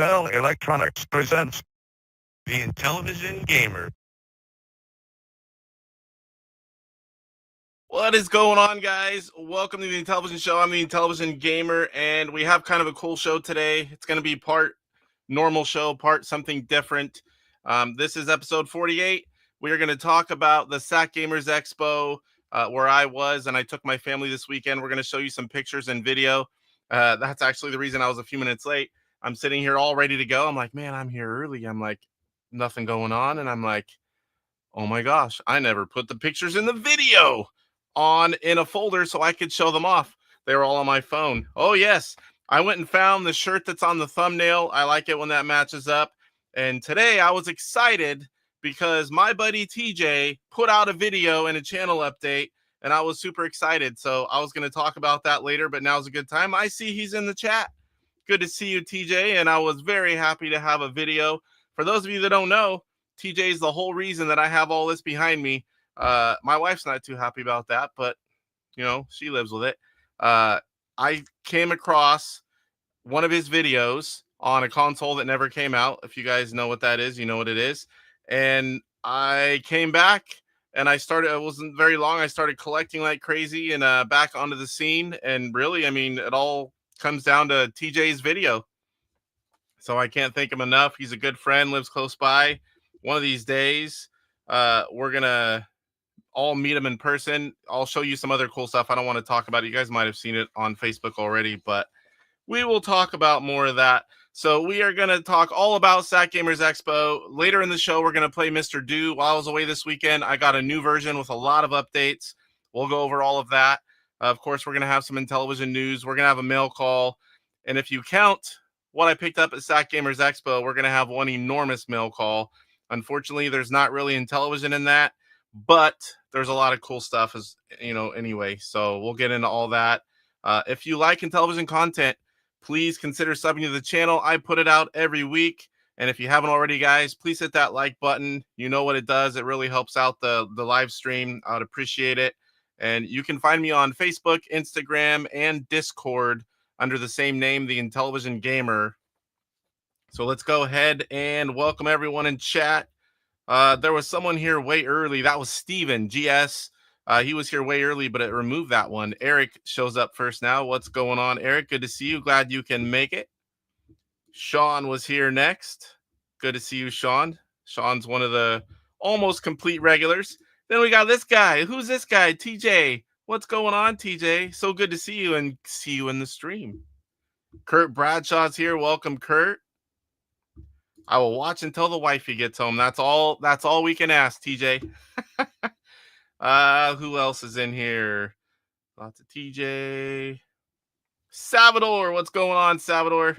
Excel Electronics presents the Intellivision Gamer. What is going on, guys? Welcome to the Intellivision Show. I'm the Intellivision Gamer, and we have kind of a cool show today. It's going to be part normal show, part something different. This is episode 48. We are going to talk about the Sac Gamers Expo, where I was, and I took my family this weekend. We're going to show you some pictures and video. That's actually the reason I was a few minutes late. I'm sitting here all ready to go. I'm like, man, I'm here early. I'm like, nothing going on. And I'm like, oh my gosh, I never put the pictures in the video on in a folder so I could show them off. They were all on my phone. Oh yes, I went and found the shirt that's on the thumbnail. I like it when that matches up. And today I was excited because my buddy TJ put out a video and a channel update, and I was super excited. So I was going to talk about that later, but now's a good time. I see he's in the chat. Good to see you, TJ, and I was very happy to have a video. For those of you that don't know, TJ is the whole reason that I have all this behind me. My wife's not too happy about that, but you know, she lives with it. I came across one of his videos on a console that never came out. If you guys know what that is, you know what it is. And I came back and I started, it wasn't very long. I started collecting like crazy and back onto the scene. And really, I mean, it all comes down to TJ's video. So I can't thank him enough. He's a good friend, lives close by. One of these days, we're going to all meet him in person. I'll show you some other cool stuff. I don't want to talk about it. You guys might have seen it on Facebook already, but we will talk about more of that. So we are going to talk all about Sac Gamers Expo. Later in the show, we're going to play Mr. Do. While I was away this weekend, I got a new version with a lot of updates. We'll go over all of that. Of course, we're going to have some Intellivision news. We're going to have a mail call. And if you count what I picked up at Sac Gamers Expo, we're going to have one enormous mail call. Unfortunately, there's not really Intellivision in that, but there's a lot of cool stuff, as you know, anyway. So we'll get into all that. If you like Intellivision content, please consider subbing to the channel. I put it out every week. And if you haven't already, guys, please hit that like button. You know what it does. It really helps out the live stream. I would appreciate it. And you can find me on Facebook, Instagram, and Discord under the same name, the Intellivision Gamer. So let's go ahead and welcome everyone in chat. There was someone here way early. That was Steven GS. He was here way early, but it removed that one. Eric shows up first now. What's going on, Eric? Good to see you. Glad you can make it. Sean was here next. Good to see you, Sean. Sean's one of the almost complete regulars. Then we got this guy. Who's this guy? TJ. What's going on, TJ? So good to see you and see you in the stream. Kurt Bradshaw's here. Welcome, Kurt. I will watch until the wifey gets home. That's all we can ask, TJ. Who else is in here? Lots of TJ. Salvador, what's going on, Salvador?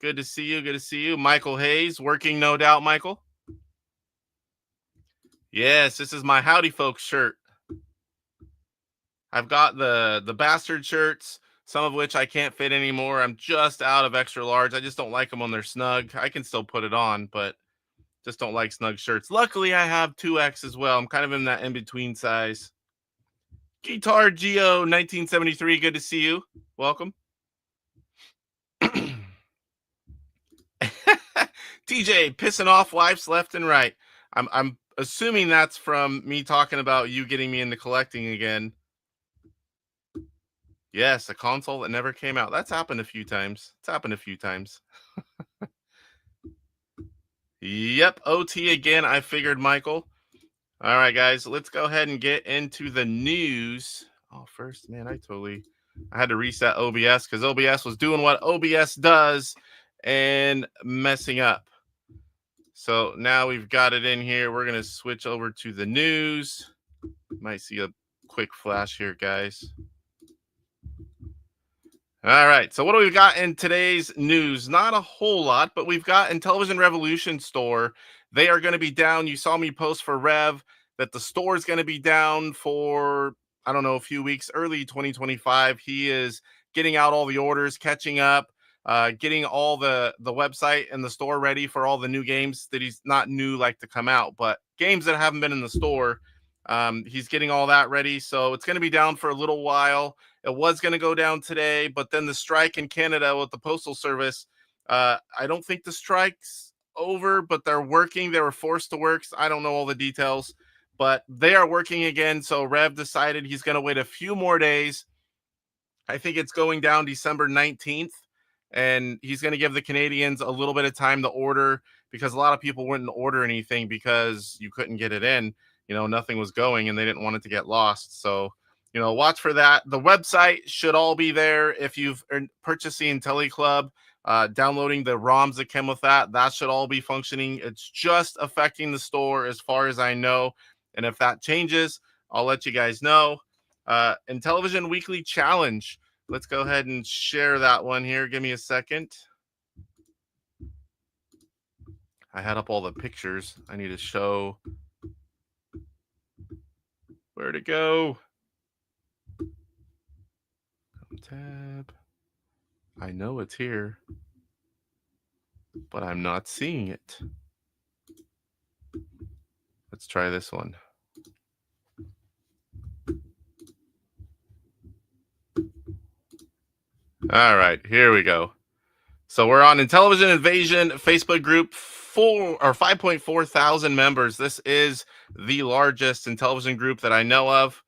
Good to see you. Good to see you. Michael Hayes, working no doubt, Michael. Yes, this is my Howdy Folks shirt. I've got the bastard shirts, some of which I can't fit anymore. I'm just out of extra large. I just don't like them when they're snug. I can still put it on, but just don't like snug shirts. Luckily, I have 2X as well. I'm kind of in that in-between size. Guitar Geo 1973, good to see you. Welcome. TJ, pissing off wives left and right. I'm assuming that's from me talking about you getting me into collecting again. Yes, a console that never came out. That's happened a few times. It's happened a few times. Yep, OT again. I figured, Michael. All right, guys, let's go ahead and get into the news. Oh, first, man, I had to reset OBS because OBS was doing what OBS does and messing up. So now we've got it in here. We're going to switch over to the news. Might see a quick flash here, guys. All right, so what do we got in today's news? Not a whole lot, but we've got Intellivision Revolution store. They are going to be down. You saw me post for Rev that the store is going to be down for, I don't know, a few weeks, early 2025. He is getting out all the orders, catching up, getting all the website and the store ready for all the new games that he's not new like to come out, but games that haven't been in the store. He's getting all that ready. So it's going to be down for a little while. It was going to go down today, but then the strike in Canada with the Postal Service I don't think the strike's over, but they're working. They were forced to work. So I don't know all the details, but they are working again. So Rev decided he's going to wait a few more days. I think it's going down December 19th, and he's going to give the Canadians a little bit of time to order, because a lot of people wouldn't order anything because you couldn't get it in. Nothing was going and they didn't want it to get lost. So, watch for that. The website should all be there. If you've purchased the IntelliClub, downloading the ROMs that came with that should all be functioning. It's just affecting the store as far as I know. And if that changes, I'll let you guys know. Intellivision Weekly Challenge. Let's go ahead and share that one here. Give me a second. I had up all the pictures. I need to show where to go. Tab. I know it's here, but I'm not seeing it. Let's try this one. All right, here we go. So we're on Intellivision Invasion Facebook group, 5.4 thousand members. This is the largest Intellivision group that I know of.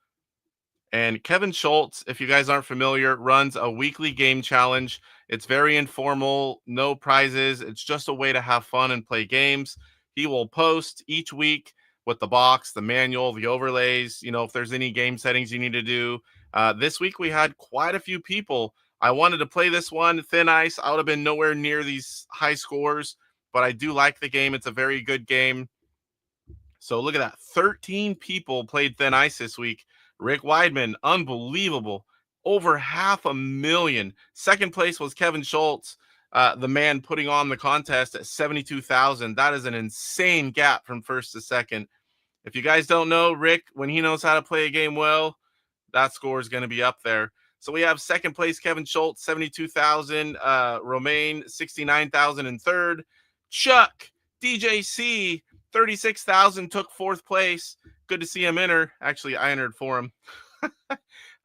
And Kevin Schultz, if you guys aren't familiar, runs a weekly game challenge. It's very informal, no prizes. It's just a way to have fun and play games. He will post each week with the box, the manual, the overlays, if there's any game settings you need to do. This week we had quite a few people. I wanted to play this one, Thin Ice. I would have been nowhere near these high scores, but I do like the game. It's a very good game. So look at that. 13 people played Thin Ice this week. Rick Weidman, unbelievable. Over 500,000. Second place was Kevin Schultz, the man putting on the contest at 72,000. That is an insane gap from first to second. If you guys don't know, Rick, when he knows how to play a game well, that score is going to be up there. So we have second place, Kevin Schultz, 72,000. Romaine, 69,000 in third. Chuck, DJC, 36,000, took fourth place. Good to see him enter. Actually, I entered for him.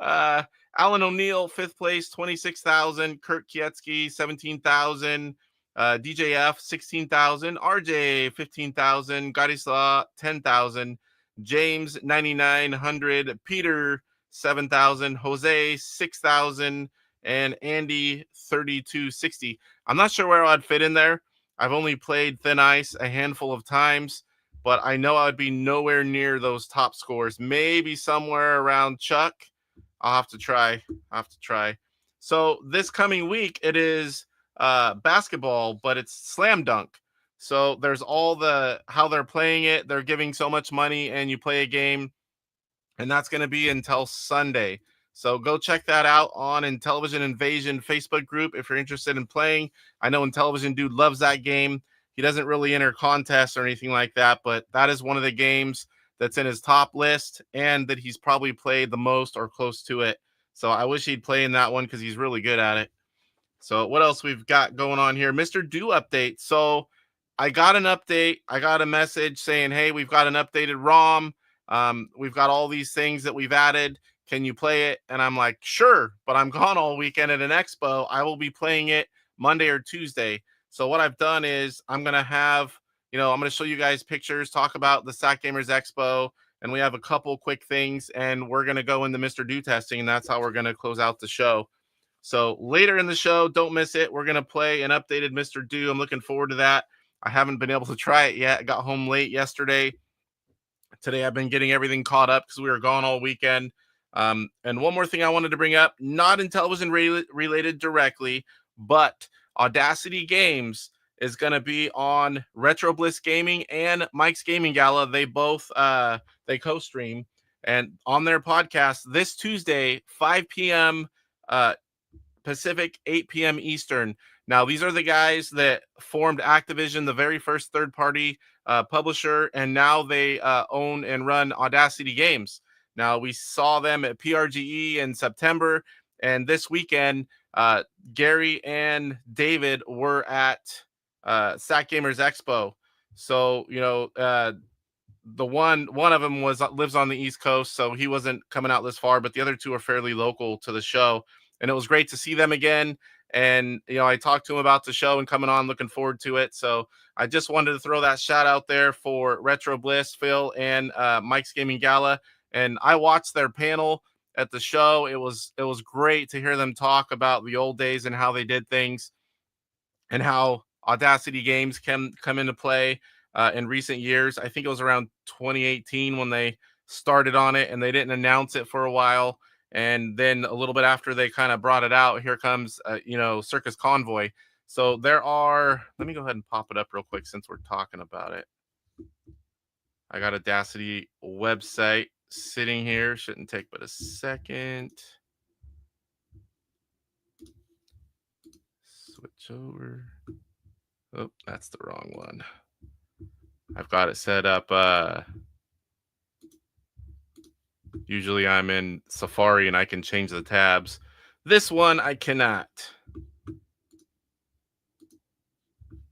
Alan O'Neill, fifth place, 26,000. Kurt Kietsky, 17,000. DJF, 16,000. RJ, 15,000. Gadislaw, 10,000. James, 9,900. Peter, 7,000. Jose, 6,000. And Andy, 3,260. I'm not sure where I'd fit in there. I've only played Thin Ice a handful of times, but I know I would be nowhere near those top scores. Maybe somewhere around Chuck. I'll have to try. So this coming week, it is basketball, but it's slam dunk. So there's all how they're playing it. They're giving so much money, and you play a game, and that's going to be until Sunday. So go check that out on Intellivision Invasion Facebook group if you're interested in playing. I know Intellivision Dude loves that game. He doesn't really enter contests or anything like that, but that is one of the games that's in his top list and that he's probably played the most or close to it. So I wish he'd play in that one because he's really good at it. So what else we've got going on here? Mr. Do update. So I got an update. I got a message saying, hey, we've got an updated ROM. We've got all these things that we've added. Can you play it? And I'm like, sure, but I'm gone all weekend at an expo. I will be playing it Monday or Tuesday. So what I've done is I'm going to have, I'm going to show you guys pictures, talk about the Sac Gamers Expo, and we have a couple quick things, and we're going to go into Mr. Do testing, and that's how we're going to close out the show. So later in the show, don't miss it. We're going to play an updated Mr. Do. I'm looking forward to that. I haven't been able to try it yet. I got home late yesterday. Today I've been getting everything caught up because we were gone all weekend. And one more thing I wanted to bring up, not Intellivision related directly, but Audacity Games is going to be on Retro Bliss Gaming and Mike's Gaming Gala. They both they co-stream, and on their podcast this Tuesday, 5 p.m. Pacific, 8 p.m. Eastern. Now, these are the guys that formed Activision, the very first third-party publisher, and now they own and run Audacity Games. Now, we saw them at PRGE in September, and this weekend, Gary and David were at Sac Gamers Expo. So, the one of them lives on the East Coast, so he wasn't coming out this far, but the other two are fairly local to the show. And it was great to see them again. And, I talked to him about the show and coming on, looking forward to it. So I just wanted to throw that shout out there for Retro Bliss, Phil, and Mike's Gaming Gala. And I watched their panel at the show. It was great to hear them talk about the old days and how they did things and how Audacity games can come into play in recent years. I think it was around 2018 when they started on it, and they didn't announce it for a while. And then a little bit after they kind of brought it out, here comes, Circus Convoy. So there are, let me go ahead and pop it up real quick since we're talking about it. I got Audacity website sitting here. Shouldn't take but a second. Switch over. Oh, that's the wrong one. I've got it set up. Usually I'm in Safari and I can change the tabs. This one I cannot.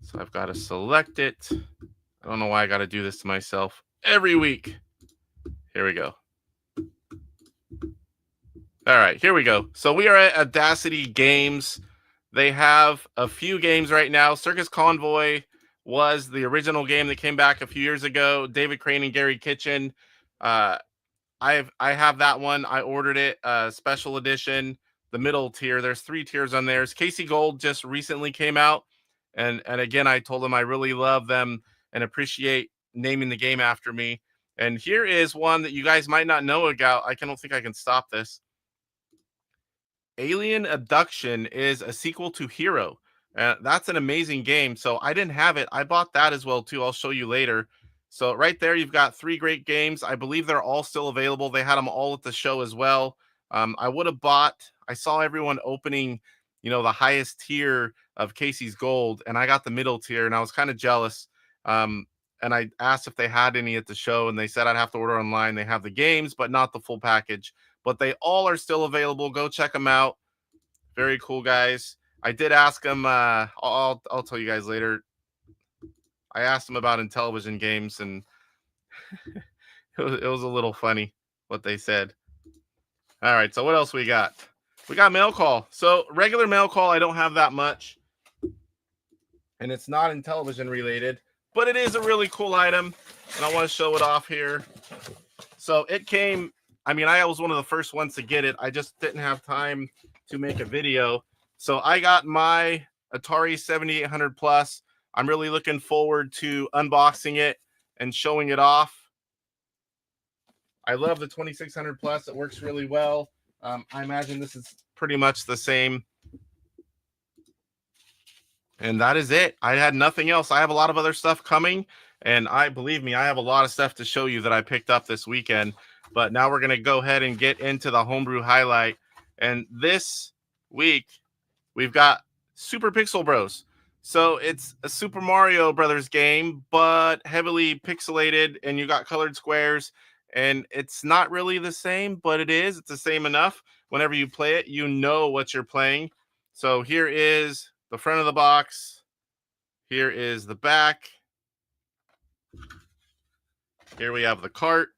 So I've got to select it. I don't know why I got to do this to myself every week. Here we go. All right, here we go. So we are at Audacity Games. They have a few games right now. Circus Convoy was the original game that came back a few years ago. David Crane and Gary Kitchen. I have that one. I ordered it, special edition, the middle tier. There's 3 tiers on theirs. Casey Gold just recently came out. And again, I told them I really love them and appreciate naming the game after me. And here is one that you guys might not know about. I don't think I can stop this. Alien Abduction is a sequel to Hero. That's an amazing game. So I didn't have it. I bought that as well, too. I'll show you later. So right there, you've got 3 great games. I believe they're all still available. They had them all at the show as well. I would have bought, I saw everyone opening, the highest tier of Casey's Gold, and I got the middle tier, and I was kind of jealous. And I asked if they had any at the show, and they said I'd have to order online. They have the games, but not the full package. But they all are still available. Go check them out. Very cool, guys. I did ask them. I'll tell you guys later. I asked them about Intellivision games, and it was a little funny what they said. All right, so what else we got? We got mail call. So regular mail call, I don't have that much, and it's not Intellivision related, but it is a really cool item, and I want to show it off here. So it came. I mean, I was one of the first ones to get it. I just didn't have time to make a video. So I got my Atari 7800 Plus. I'm really looking forward to unboxing it and showing it off. I love the 2600 Plus. It works really well. I imagine this is pretty much the same. And that is it. I had nothing else. I have a lot of other stuff coming. And believe me, I have a lot of stuff to show you that I picked up this weekend. But now we're going to go ahead and get into the Homebrew Highlight. And this week, we've got Super Pixel Bros. So it's a Super Mario Brothers game, but heavily pixelated, and you got colored squares. And it's not really the same, but it is. It's the same enough. Whenever you play it, you know what you're playing. So here is the front of the box. Here is the back. Here we have the cart.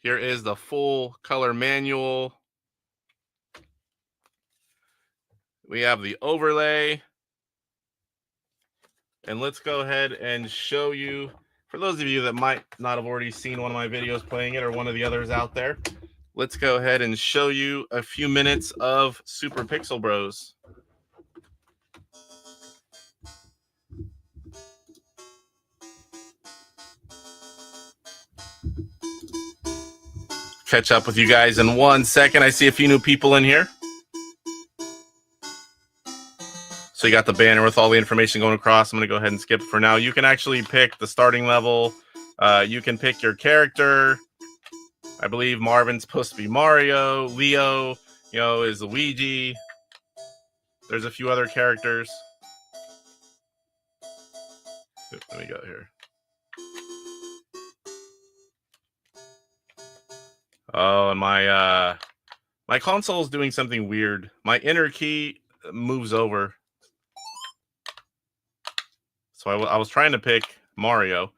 Here is the full color manual. We have the overlay. And let's go ahead and show you, for those of you that might not have already seen one of my videos playing it or one of the others out there, let's go ahead and show you a few minutes of Super Pixel Bros. Catch up with you guys in 1 second. I see a few new people in here. So you got the banner with all the information going across. I'm going to go ahead and skip for now. You can actually pick the starting level. You can pick your character. I believe Marvin's supposed to be Mario. Leo, is Luigi. There's a few other characters. Let me go here. Oh, and my console is doing something weird. My enter key moves over. So I was trying to pick Mario.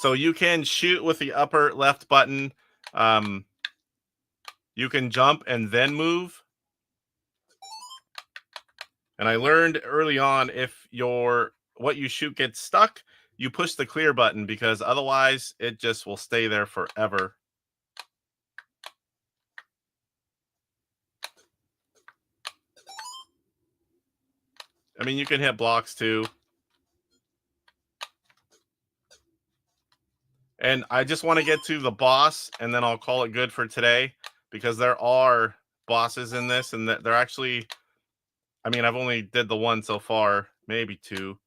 So you can shoot with the upper left button. you can jump and then move. And I learned early on, if what you shoot gets stuck, you push the clear button, because otherwise it just will stay there forever. I mean, you can hit blocks too. And I just want to get to the boss, and then I'll call it good for today, because there are bosses in this, and they're actually, I mean, I've only did the one so far, maybe two,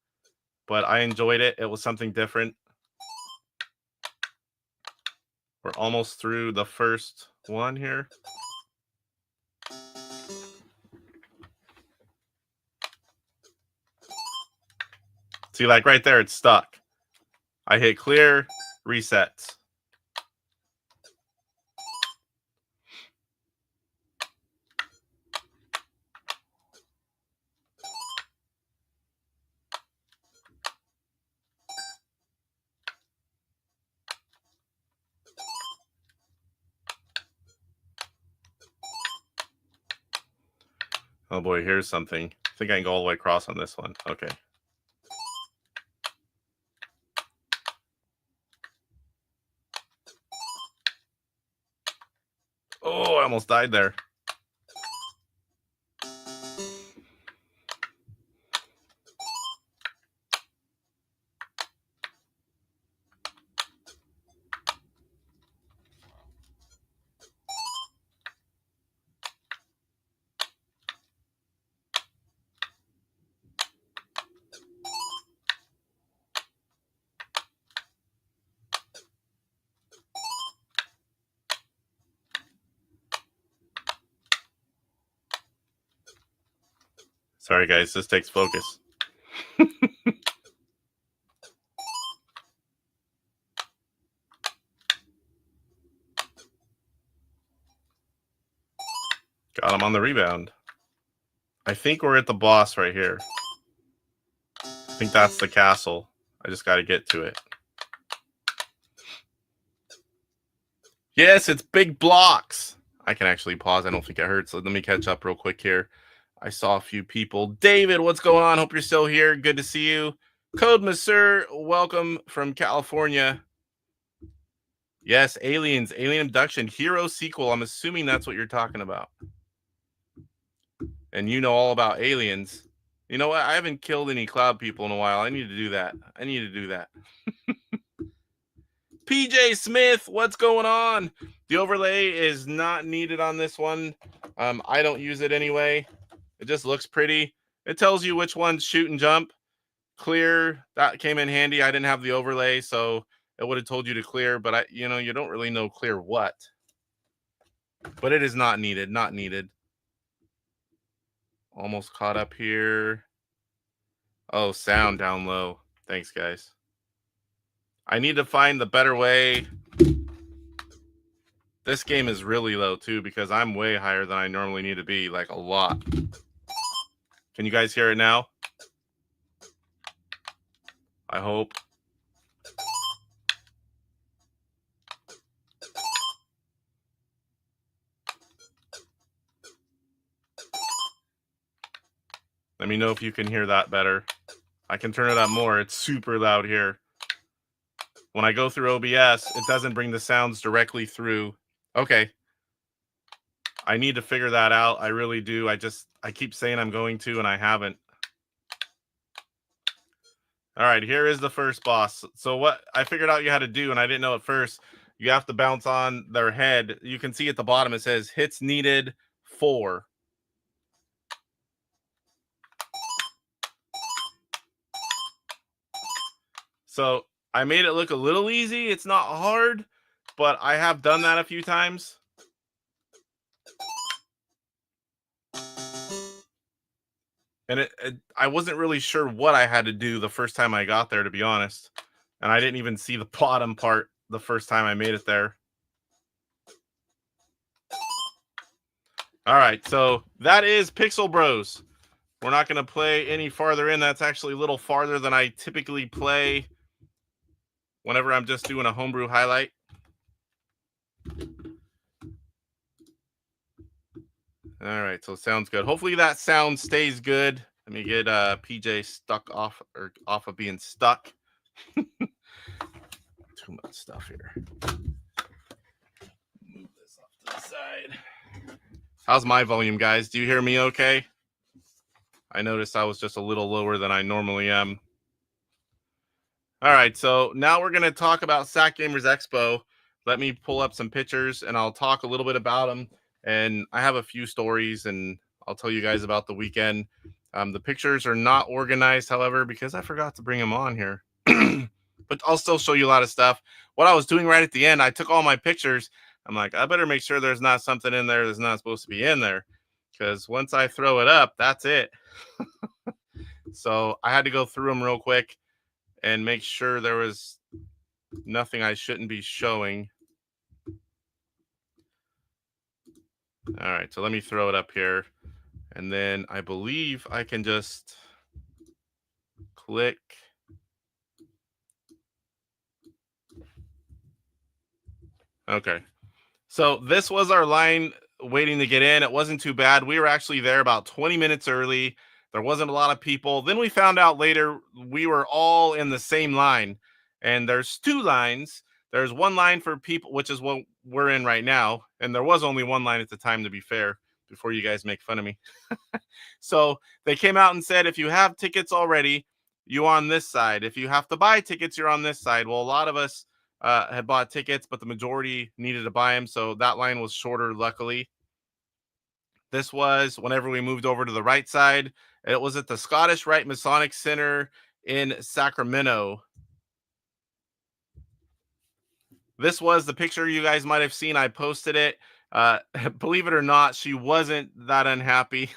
but I enjoyed it. It was something different. We're almost through the first one here. See, like right there, it's stuck. I hit clear, resets. Oh boy, here's something. I think I can go all the way across on this one. Okay. Oh, I almost died there. Sorry, guys. This takes focus. Got him on the rebound. I think we're at the boss right here. I think that's the castle. I just got to get to it. Yes, it's big blocks. I can actually pause. I don't think it hurts. So let me catch up real quick here. I saw a few people. David, what's going on? Hope you're still here. Good to see you. Code Monsieur, welcome from California. Yes, Aliens, Alien Abduction, Hero sequel. I'm assuming that's what you're talking about. And you know all about aliens. You know what? I haven't killed any cloud people in a while. I need to do that. PJ Smith, what's going on? The overlay is not needed on this one. I don't use it anyway. It just looks pretty. It tells you which ones shoot and jump. Clear, that came in handy. I didn't have the overlay, so it would have told you to clear, but you don't really know clear what. But it is not needed, Almost caught up here. Oh, sound down low. Thanks, guys. I need to find the better way. This game is really low, too, because I'm way higher than I normally need to be, like a lot. Can you guys hear it now? I hope. Let me know if you can hear that better. I can turn it up more. It's super loud here. When I go through OBS, it doesn't bring the sounds directly through. Okay. I need to figure that out. I really do. I keep saying I'm going to, and I haven't. All right, here is the first boss. So what I figured out you had to do, and I didn't know at first, you have to bounce on their head. You can see at the bottom it says hits needed 4. So I made it look a little easy. It's not hard, but I have done that a few times. And I wasn't really sure what I had to do the first time I got there, to be honest. And I didn't even see the bottom part the first time I made it there. All right, so that is Pixel Bros. We're not going to play any farther in. That's actually a little farther than I typically play whenever I'm just doing a homebrew highlight. All right, so sounds good. Hopefully that sound stays good. Let me get PJ stuck off or off of being stuck. Too much stuff here. Move this off to the side. How's my volume, guys? Do you hear me okay? I noticed I was just a little lower than I normally am. All right, so now we're going to talk about Sac Gamers Expo. Let me pull up some pictures and I'll talk a little bit about them. And I have a few stories and I'll tell you guys about the weekend. The pictures are not organized, however, because I forgot to bring them on here. But I'll still show you a lot of stuff. What I was doing right at the end, I took all my pictures. I'm like, I better make sure there's not something in there that's not supposed to be in there. Because once I throw it up, that's it. So I had to go through them real quick and make sure there was nothing I shouldn't be showing. All right, so let me throw it up here. And then I believe I can just click. Okay. So this was our line waiting to get in. It wasn't too bad. We were actually there about 20 minutes early. There wasn't a lot of people. Then we found out later we were all in the same line. And there's two lines. There's one line for people, which is what we're in right now. And there was only one line at the time, to be fair, before you guys make fun of me. So they came out and said, if you have tickets already, you're on this side. If you have to buy tickets, you're on this side. Well, a lot of us had bought tickets, but the majority needed to buy them. So that line was shorter, luckily. This was whenever we moved over to the right side. It was at the Scottish Rite Masonic Center in Sacramento. This was the picture you guys might have seen. I posted it. Believe it or not, she wasn't that unhappy.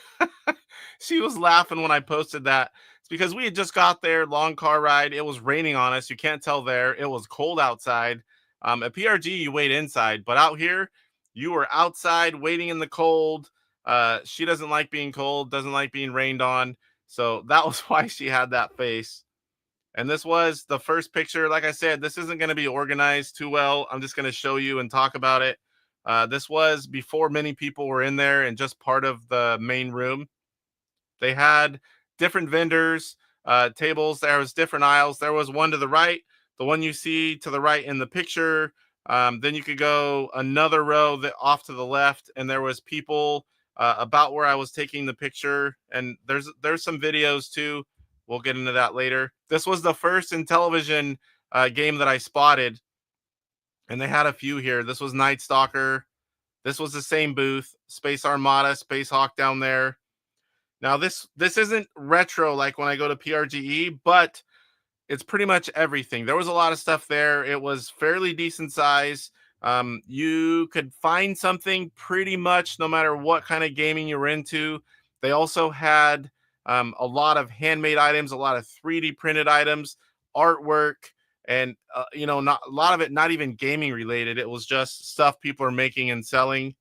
She was laughing when I posted that. It's because we had just got there, long car ride. It was raining on us. You can't tell there. It was cold outside. At PRGE, you wait inside, but out here, you were outside waiting in the cold. She doesn't like being cold, doesn't like being rained on. So that was why she had that face. And this was the first picture. Like I said, this isn't going to be organized too well. I'm just going to show you and talk about it. This was before many people were in there and just part of the main room. They had different vendors, tables. There was different aisles. There was one to the right, the one you see to the right in the picture. Then you could go another row off to the left, and there was people about where I was taking the picture. And there's some videos too. We'll get into that later. This was the first Intellivision game that I spotted, and they had a few here. This was Night Stalker. This was the same booth. Space Armada, Space Hawk down there. Now this isn't retro like when I go to PRGE, but it's pretty much everything. There was a lot of stuff there. It was fairly decent size. You could find something pretty much no matter what kind of gaming you were into. They also had a lot of handmade items, a lot of 3D printed items, artwork, and not a lot of it not even gaming related. It was just stuff people are making and selling.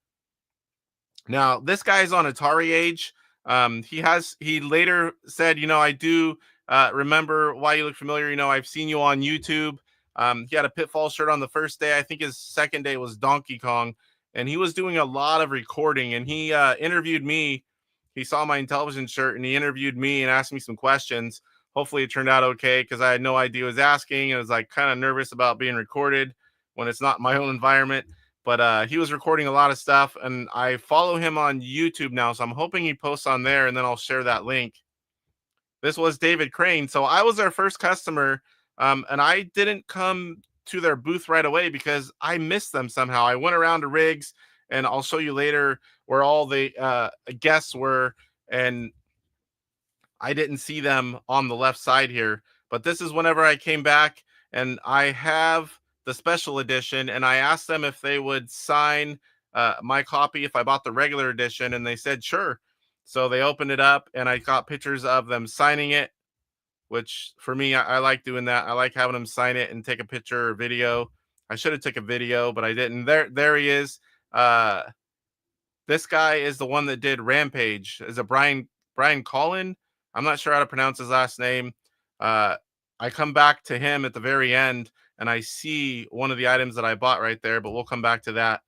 Now this guy's on Atari age. He later said, I do remember why you look familiar. I've seen you on YouTube. He had a Pitfall shirt on the first day. I think his second day was Donkey Kong, and he was doing a lot of recording, and he interviewed me. He saw my Intellivision shirt and he interviewed me and asked me some questions. Hopefully it turned out okay, because I had no idea what he was asking. I was like kind of nervous about being recorded when it's not my own environment. But he was recording a lot of stuff, and I follow him on YouTube now, so I'm hoping he posts on there, and then I'll share that link. This was David Crane. So I was their first customer, and I didn't come to their booth right away because I missed them somehow. I went around to Rigs, and I'll show you later where all the guests were, and I didn't see them on the left side here. But this is whenever I came back, and I have the special edition, and I asked them if they would sign my copy if I bought the regular edition, and they said sure. So they opened it up, and I got pictures of them signing it, which for me, I like doing that. I like having them sign it and take a picture or video. I should have taken a video, but I didn't. There he is. This guy is the one that did Rampage. Is it Brian Collin? I'm not sure how to pronounce his last name. I come back to him at the very end, and I see one of the items that I bought right there, but we'll come back to that.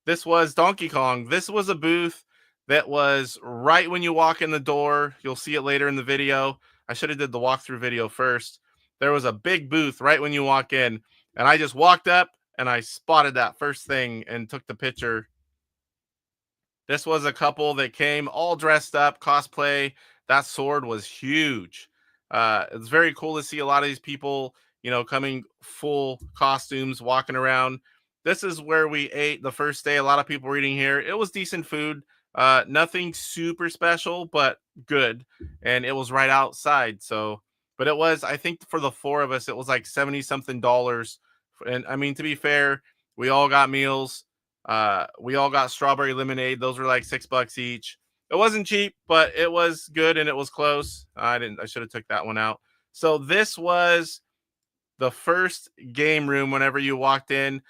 This was Donkey Kong. This was a booth that was right when you walk in the door. You'll see it later in the video. I should have did the walkthrough video first. There was a big booth right when you walk in, and I just walked up and I spotted that first thing and took the picture. This was a couple that came all dressed up, cosplay. That sword was huge. It's very cool to see a lot of these people, coming full costumes, walking around. This is where we ate the first day. A lot of people were eating here. It was decent food. Nothing super special, but good. And it was right outside. So, but it was, I think for the four of us, it was like 70 something dollars. And I mean, to be fair, we all got meals. We all got strawberry lemonade. Those were like $6 each. It wasn't cheap, but it was good and it was close. I should have took that one out. So this was the first game room whenever you walked in,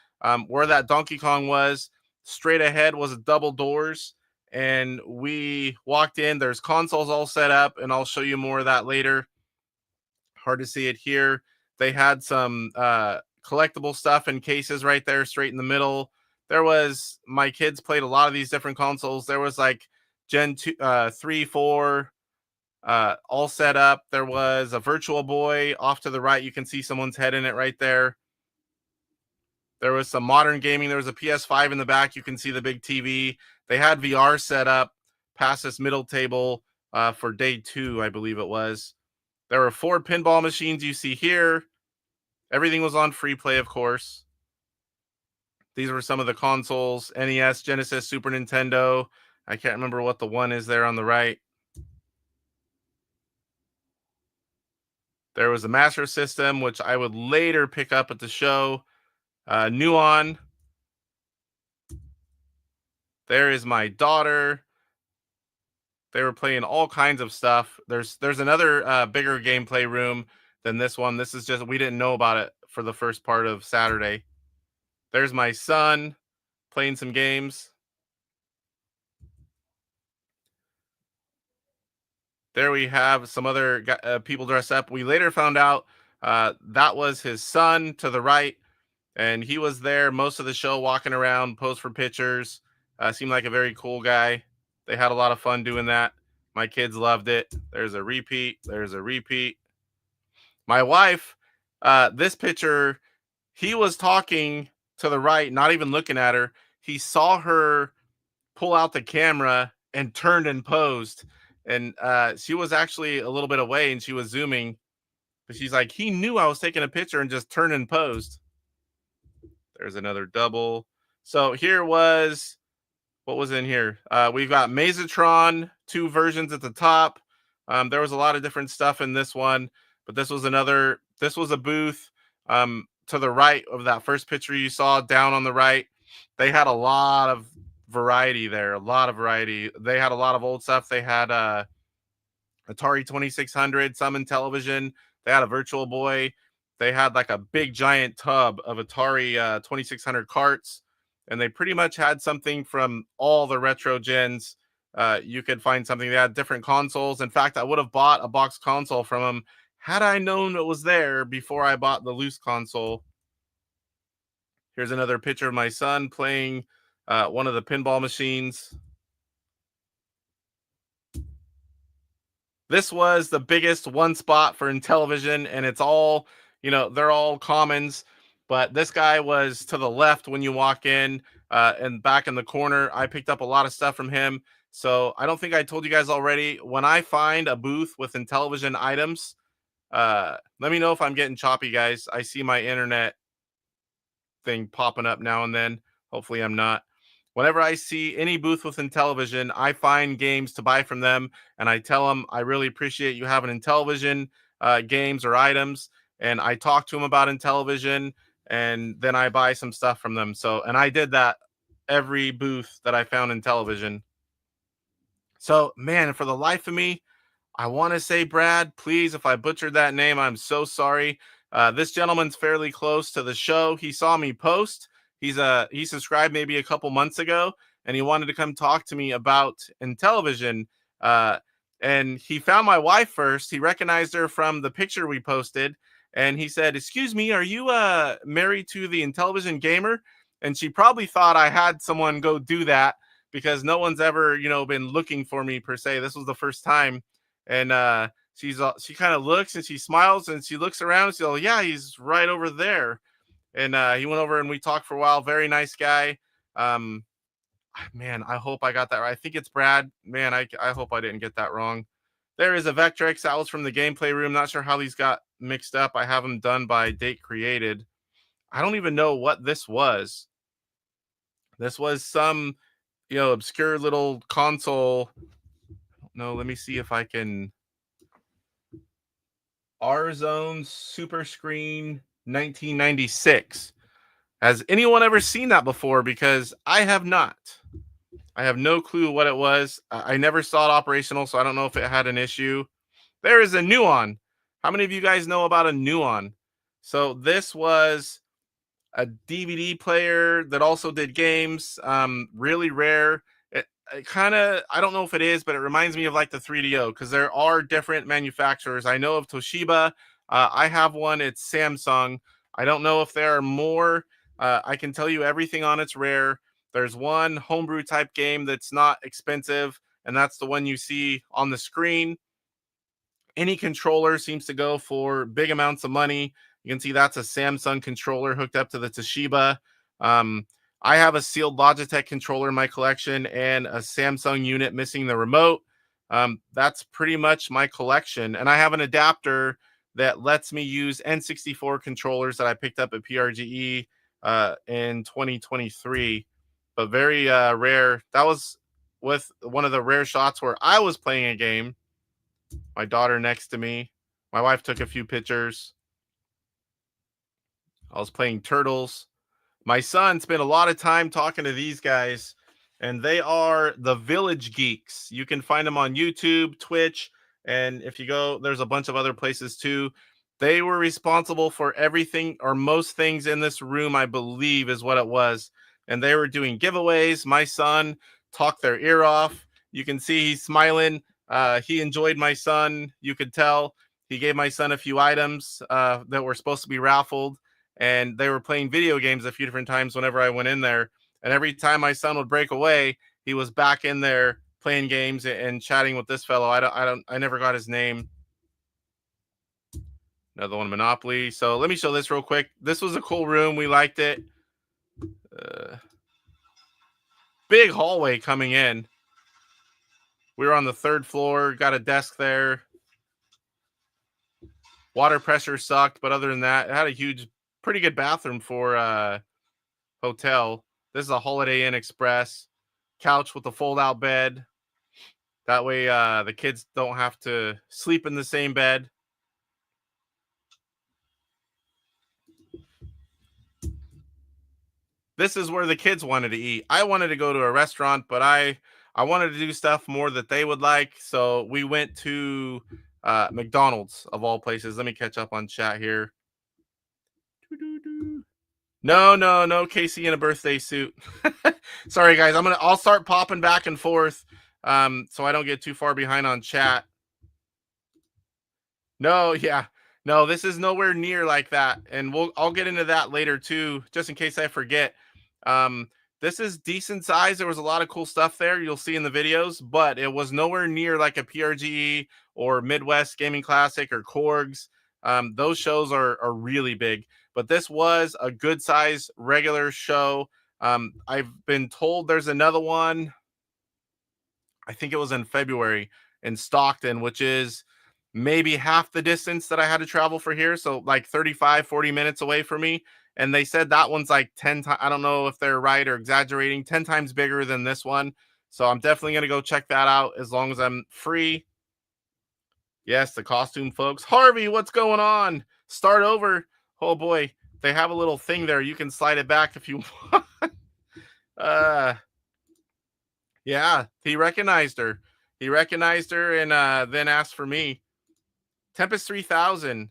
where that Donkey Kong was. Straight ahead was double doors, and we walked in. There's consoles all set up, and I'll show you more of that later. Hard to see it here. They had some collectible stuff in cases right there, straight in the middle. There was, my kids played a lot of these different consoles. There was like Gen 2, 3, 4, all set up. There was a Virtual Boy off to the right. You can see someone's head in it right there. There was some modern gaming. There was a PS5 in the back. You can see the big TV. They had VR set up past this middle table for day 2, I believe it was. There were 4 pinball machines you see here. Everything was on free play, of course. These were some of the consoles: NES, Genesis, Super Nintendo. I can't remember what the one is there on the right. There was a Master System, which I would later pick up at the show. Nuon. There is my daughter. They were playing all kinds of stuff. There's another bigger gameplay room than this one. This is just, we didn't know about it for the first part of Saturday. There's my son playing some games. There we have some other people dressed up. We later found out that was his son to the right, and he was there most of the show, walking around, posed for pictures. Seemed like a very cool guy. They had a lot of fun doing that. My kids loved it. There's a repeat. There's a repeat. My wife, this picture, he was talking to the right, not even looking at her. He saw her pull out the camera and turned and posed. And she was actually a little bit away and she was zooming. But she's like, he knew I was taking a picture and just turned and posed. There's another double. So here was, what was in here? We've got Mazatron, 2 versions at the top. There was a lot of different stuff in this one, but this was a booth to the right of that first picture you saw down on the right. They had a lot of variety there, a lot of variety. They had a lot of old stuff. They had Atari 2600, some Intellivision. They had a Virtual Boy. They had like a big giant tub of Atari 2600 carts, and they pretty much had something from all the retro gens. You could find something. They had different consoles. In fact, I would have bought a box console from them had I known it was there before I bought the loose console. Here's another picture of my son playing one of the pinball machines. This was the biggest one spot for Intellivision, and it's all, they're all commons, but this guy was to the left when you walk in, and back in the corner. I picked up a lot of stuff from him. So I don't think I told you guys already. When I find a booth with Intellivision items, let me know if I'm getting choppy, guys. I see my internet thing popping up now and then. Hopefully I'm not. Whenever I see any booth with Intellivision, I find games to buy from them, and I tell them I really appreciate you having Intellivision games or items, and I talk to them about Intellivision, and then I buy some stuff from them. So, and I did that every booth that I found Intellivision. So, man, for the life of me, I want to say Brad. Please, if I butchered that name, I'm so sorry. This gentleman's fairly close to the show. He saw me post. He subscribed maybe a couple months ago, and he wanted to come talk to me about Intellivision. And he found my wife first. He recognized her from the picture we posted, and he said, "Excuse me, are you married to the Intellivision gamer?" and she probably thought I had someone go do that because no one's ever, been looking for me per se. This was the first time, and she kind of looks and she smiles and she looks around and she's like, yeah, he's right over there. And he went over and we talked for a while. Very nice guy. Man, I hope I got that right. I think it's Brad. Man, I hope I didn't get that wrong. There is a Vectrex. That was from the gameplay room. Not sure how these got mixed up. I have them done by date created. I don't even know what this was. This was some, obscure little console. No, let me see if I can. R-Zone Super Screen 1996. Has anyone ever seen that before? Because I have not. I have no clue what it was. I never saw it operational, so I don't know if it had an issue. There is a Nuon. How many of you guys know about a Nuon? So this was a DVD player that also did games. Really rare. It kind of, I don't know if it is, but it reminds me of like the 3DO because there are different manufacturers. I know of Toshiba. I have one. It's Samsung. I don't know if there are more. I can tell you everything on it's rare. There's one homebrew type game that's not expensive, and that's the one you see on the screen. Any controller seems to go for big amounts of money. You can see that's a Samsung controller hooked up to the Toshiba. I have a sealed Logitech controller in my collection and a Samsung unit missing the remote. That's pretty much my collection. And I have an adapter that lets me use N64 controllers that I picked up at PRGE in 2023. But very rare. That was with one of the rare shots where I was playing a game. My daughter next to me. My wife took a few pictures. I was playing Turtles. My son spent a lot of time talking to these guys, and they are the Village Geeks. You can find them on YouTube, Twitch, and if you go, there's a bunch of other places too. They were responsible for everything or most things in this room, I believe is what it was. And they were doing giveaways. My son talked their ear off. You can see he's smiling. He enjoyed my son. You could tell he gave my son a few items that were supposed to be raffled. And they were playing video games a few different times whenever I went in there. And every time my son would break away, he was back in there playing games and chatting with this fellow. I never got his name. Another one, Monopoly. So let me show this real quick. This was a cool room. We liked it. Big hallway coming in. We were on the 3rd floor. Got a desk there. Water pressure sucked, but other than that, it had a huge, pretty good bathroom for hotel. This is a Holiday Inn Express. Couch with a fold-out bed. That way the kids don't have to sleep in the same bed. This is where the kids wanted to eat. I wanted to go to a restaurant, but I wanted to do stuff more that they would like. So we went to McDonald's of all places. Let me catch up on chat here. No, Casey in a birthday suit. Sorry guys, I'll start popping back and forth so I don't get too far behind on chat. No, this is nowhere near like that, and I'll get into that later too, just in case I forget. This is decent size. There was a lot of cool stuff there you'll see in the videos, but it was nowhere near like a PRGE or Midwest Gaming Classic or Korgs. Those shows are really big, but this was a good size regular show. I've been told there's another one. I think it was in February in Stockton, which is maybe half the distance that I had to travel for here. So like 35, 40 minutes away from me. And they said that one's like 10 times. I don't know if they're right or exaggerating, 10 times bigger than this one. So I'm definitely going to go check that out as long as I'm free. Yes, the costume folks. Harvey, what's going on? Start over. Oh boy, they have a little thing there. You can slide it back if you want. Yeah, he recognized her. He recognized her and then asked for me. Tempest 3000.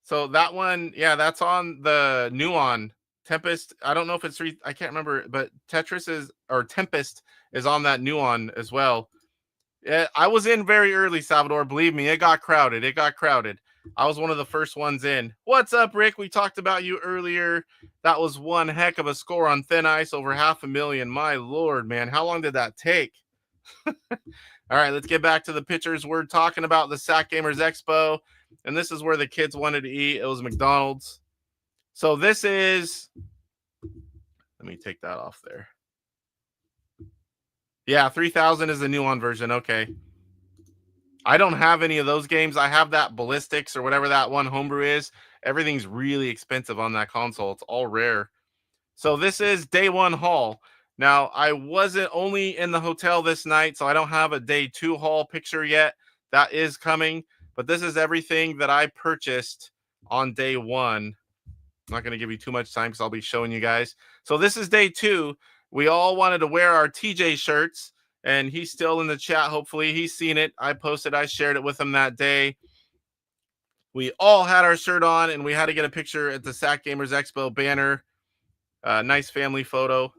So that one, yeah, that's on the Nuon. Tempest, I don't know if it's I can't remember, but Tempest is on that Nuon as well. Yeah, I was in very early, Salvador. Believe me, it got crowded. I was one of the first ones in. What's up, Rick? We talked about you earlier. That was one heck of a score on thin ice, over 500,000. My Lord, man. How long did that take? All right, let's get back to the pictures. We're talking about the Sac Gamers Expo, and this is where the kids wanted to eat. It was McDonald's. So this is, let me take that off there. Yeah, 3000 is the new on version. Okay. I don't have any of those games. I have that Ballistics or whatever that one Homebrew is. Everything's really expensive on that console. It's all rare. So this is day one haul. Now, I wasn't only in the hotel this night, so I don't have a day two haul picture yet. That is coming. But this is everything that I purchased on day one. I'm not going to give you too much time because I'll be showing you guys. So this is day two. We all wanted to wear our TJ shirts, and he's still in the chat. Hopefully he's seen it. I posted, I shared it with him that day. We all had our shirt on, and we had to get a picture at the Sac Gamers Expo banner. Nice family photo.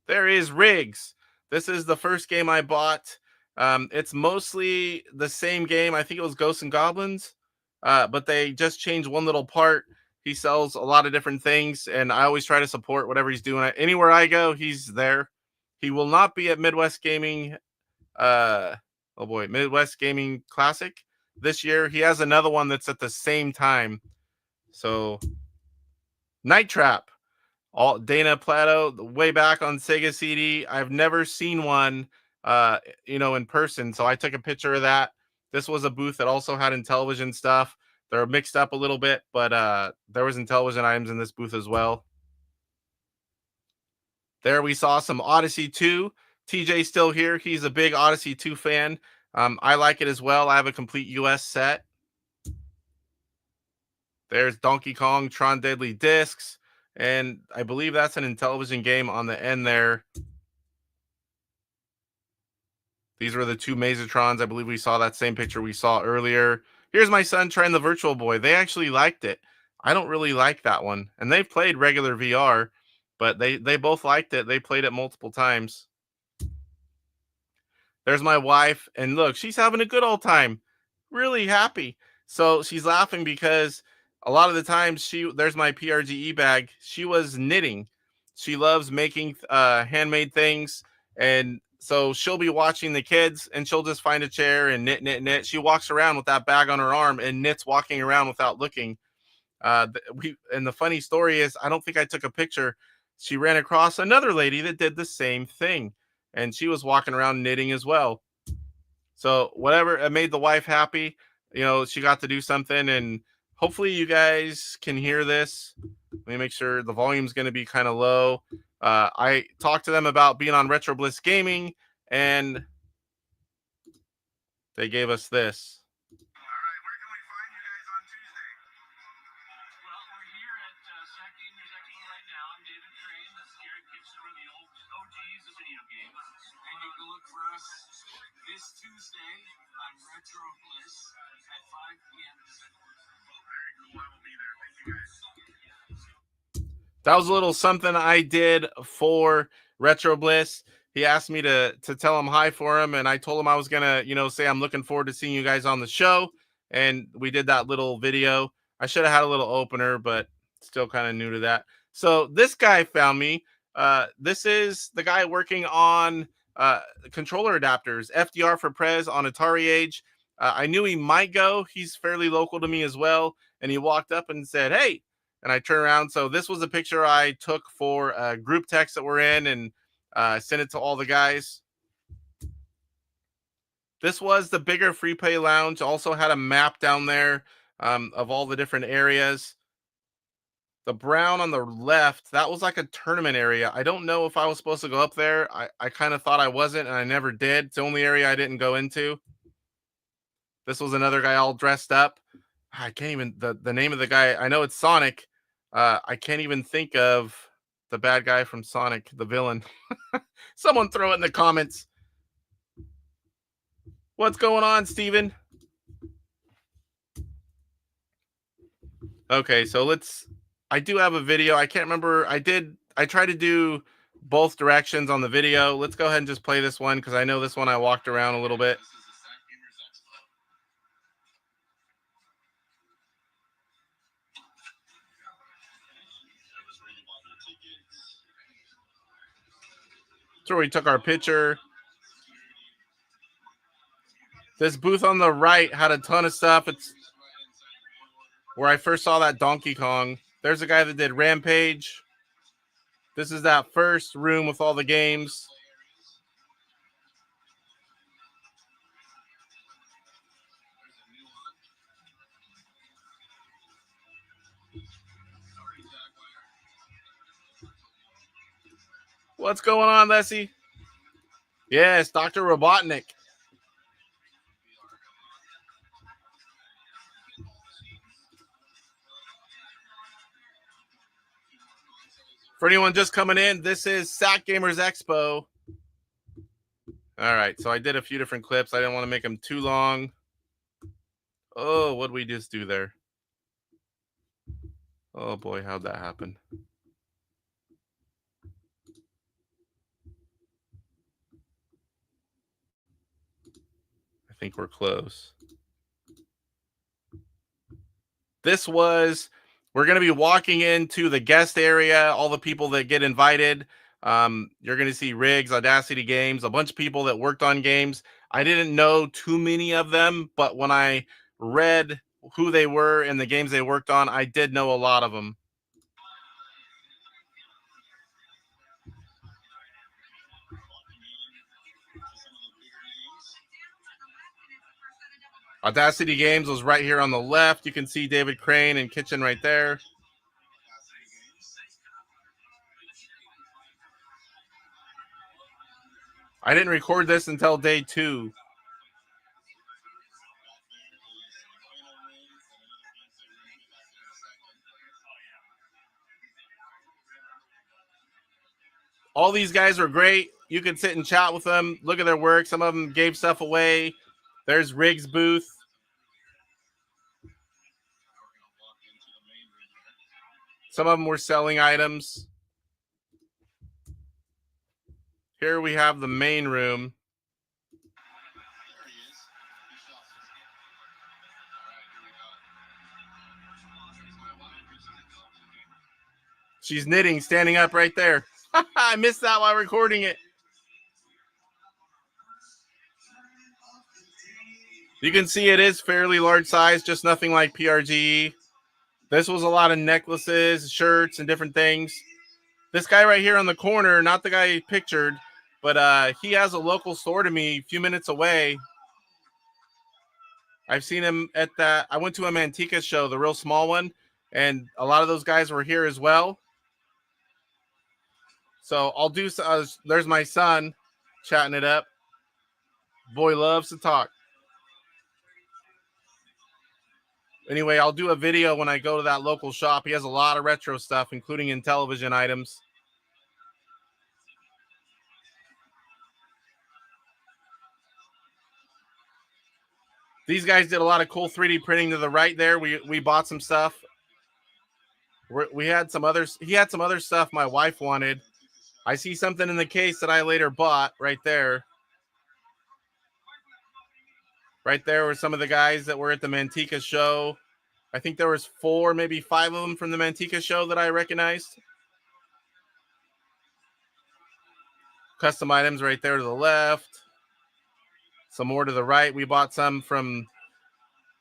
There is Riggs. This is the first game I bought. It's mostly the same game. I think it was Ghosts and Goblins, but they just changed one little part. He sells a lot of different things, and I always try to support whatever he's doing. Anywhere I go, he's there. He will not be at Midwest Gaming. Midwest Gaming Classic this year. He has another one that's at the same time. So, Night Trap. All Dana Plato, way back on Sega CD. I've never seen one, in person. So I took a picture of that. This was a booth that also had Intellivision stuff. They're mixed up a little bit, but there was Intellivision items in this booth as well. There we saw some Odyssey 2. TJ's still here. He's a big Odyssey 2 fan. I like it as well. I have a complete US set. There's Donkey Kong, Tron Deadly Discs. And I believe that's an Intellivision game on the end there. These were the two Mazatrons. I believe we saw that same picture we saw earlier. Here's my son trying the Virtual Boy. They actually liked it. I don't really like that one. And they've played regular VR, but they both liked it. They played it multiple times. There's my wife. And look, she's having a good old time. Really happy. So she's laughing because a lot of the times there's my PRGE bag. She was knitting. She loves making handmade things. And so she'll be watching the kids and she'll just find a chair and knit. She walks around with that bag on her arm and knits walking around without looking. And the funny story is, I don't think I took a picture. She ran across another lady that did the same thing. And she was walking around knitting as well. So whatever, it made the wife happy. She got to do something, and hopefully you guys can hear this. Let me make sure the volume's going to be kind of low. I talked to them about being on Retro Bliss Gaming, and they gave us this. All right, where can we find you guys on Tuesday? Well, we're here at Sac Gamers Expo right now. I'm David Crane, the Scary Picture of the old OGs of video games. And you can look for us this Tuesday on Retro Bliss at 5 p.m. Very cool. I will be there. Thank you guys. That was a little something I did for Retro Bliss. He asked me to tell him hi for him, and I told him I was gonna, say I'm looking forward to seeing you guys on the show. And we did that little video. I should have had a little opener, but still kind of new to that. So this guy found me. This is the guy working on controller adapters, FDR for Prez on Atari Age. I knew he might go. He's fairly local to me as well. And he walked up and said, "Hey," and I turned around. So this was a picture I took for a group text that we're in, and sent it to all the guys. This was the bigger free play lounge. Also had a map down there of all the different areas. The brown on the left, that was like a tournament area. I don't know if I was supposed to go up there. I kind of thought I wasn't, and I never did. It's the only area I didn't go into. This was another guy all dressed up. I can't even, the name of the guy, I know it's Sonic. I can't even think of the bad guy from Sonic, the villain. Someone throw it in the comments. What's going on, Steven? Okay, so I do have a video. I can't remember. I tried to do both directions on the video. Let's go ahead and just play this one because I know this one I walked around a little bit. where we took our picture. This booth on the right had a ton of stuff. It's where I first saw that Donkey Kong. There's a guy that did Rampage. This is that first room with all the games. What's going on, Leslie? Yes, Dr. Robotnik. For anyone just coming in, this is Sac Gamers Expo. All right, so I did a few different clips. I didn't want to make them too long. Oh, what did we just do there? Oh boy, how'd that happen? I think we're close. We're going to be walking into the guest area, all the people that get invited. You're going to see Riggs, Audacity Games, a bunch of people that worked on games. I didn't know too many of them, but when I read who they were and the games they worked on, I did know a lot of them. Audacity Games was right here on the left. You can see David Crane and Kitchen right there. I didn't record this until day 2. All these guys are great. You can sit and chat with them, look at their work. Some of them gave stuff away. There's Riggs' booth. Some of them were selling items. Here we have the main room. She's knitting, standing up right there. I missed that while recording it. You can see it is fairly large size, just nothing like PRGE. This was a lot of necklaces, shirts, and different things. This guy right here on the corner, not the guy he pictured, but he has a local store to me a few minutes away. I've seen him at that. I went to a Manteca show, the real small one, and a lot of those guys were here as well. So I'll do. There's my son chatting it up. Boy loves to talk. Anyway, I'll do a video when I go to that local shop. He has a lot of retro stuff, including Intellivision items. These guys did a lot of cool 3D printing to the right there. We bought some stuff. We had some others. He had some other stuff my wife wanted. I see something in the case that I later bought right there. Right there were some of the guys that were at the Manteca show. I think there was 4, maybe 5 of them from the Manteca show that I recognized. Custom items right there to the left. Some more to the right. We bought some from,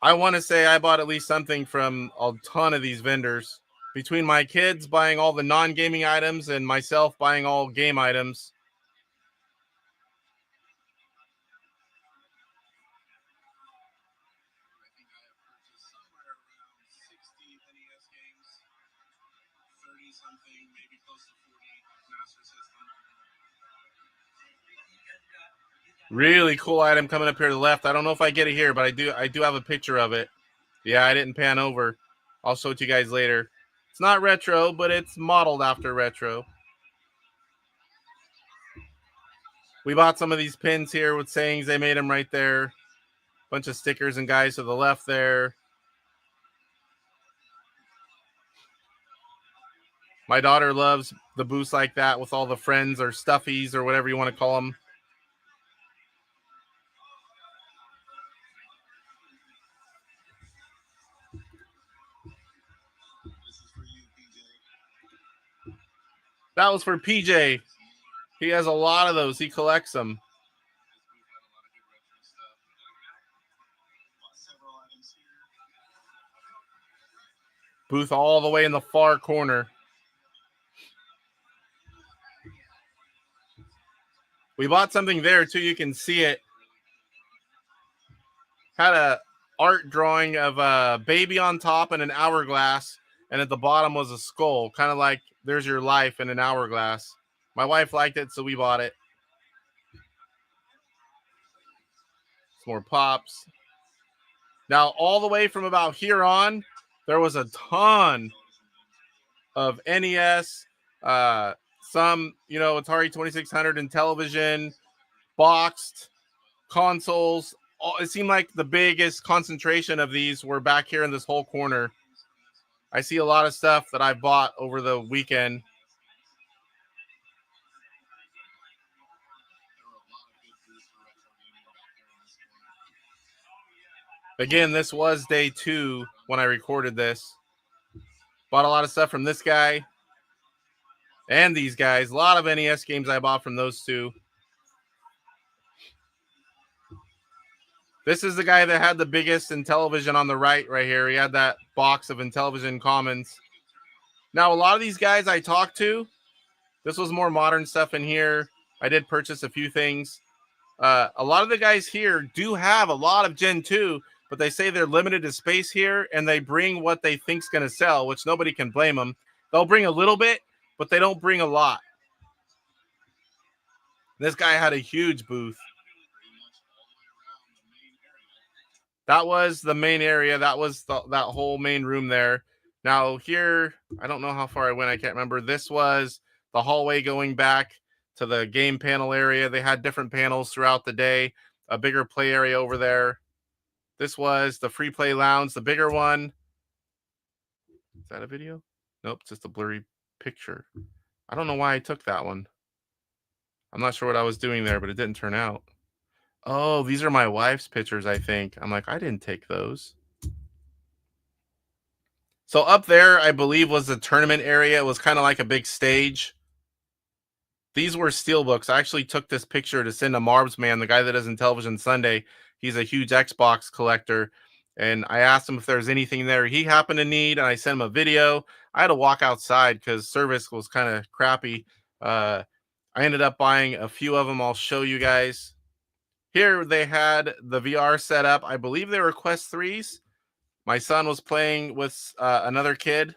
I want to say I bought at least something from a ton of these vendors. Between my kids buying all the non-gaming items and myself buying all game items. Really cool item coming up here to the left. I don't know if I get it here, but I do have a picture of it. Yeah, I didn't pan over. I'll show it to you guys later. It's not retro, but it's modeled after retro. We bought some of these pins here with sayings. They made them right there. Bunch of stickers and guys to the left there. My daughter loves the booths like that with all the friends or stuffies or whatever you want to call them. That was for PJ. He has a lot of those. He collects them. Booth all the way in the far corner. We bought something there too. You can see it. Had a art drawing of a baby on top and an hourglass, and at the bottom was a skull, kind of like there's your life in an hourglass. My wife liked it, so we bought it. Some more pops. Now, all the way from about here on, there was a ton of NES, some, Atari 2600 Intellivision, boxed consoles. It seemed like the biggest concentration of these were back here in this whole corner. I see a lot of stuff that I bought over the weekend. Again, this was day 2 when I recorded this. Bought a lot of stuff from this guy and these guys. A lot of NES games I bought from those two. This is the guy that had the biggest Intellivision on the right here. He had that box of Intellivision Commons. Now, a lot of these guys I talked to, this was more modern stuff in here. I did purchase a few things. A lot of the guys here do have a lot of Gen 2, but they say they're limited to space here, and they bring what they think's going to sell, which nobody can blame them. They'll bring a little bit, but they don't bring a lot. This guy had a huge booth. That was the main area. That was that whole main room there. Now here, I don't know how far I went. I can't remember. This was the hallway going back to the game panel area. They had different panels throughout the day. A bigger play area over there. This was the free play lounge, the bigger one. Is that a video? Nope, just a blurry picture. I don't know why I took that one. I'm not sure what I was doing there, but it didn't turn out. Oh, these are my wife's pictures, I think. I'm like, I didn't take those. So up there, I believe, was the tournament area. It was kind of like a big stage. These were steelbooks. I actually took this picture to send to Marbs Man, the guy that does Intellivision Sunday. He's a huge Xbox collector. And I asked him if there's anything there he happened to need, and I sent him a video. I had to walk outside because service was kind of crappy. I ended up buying a few of them. I'll show you guys. Here they had the VR set up. I believe they were Quest 3s. My son was playing with another kid.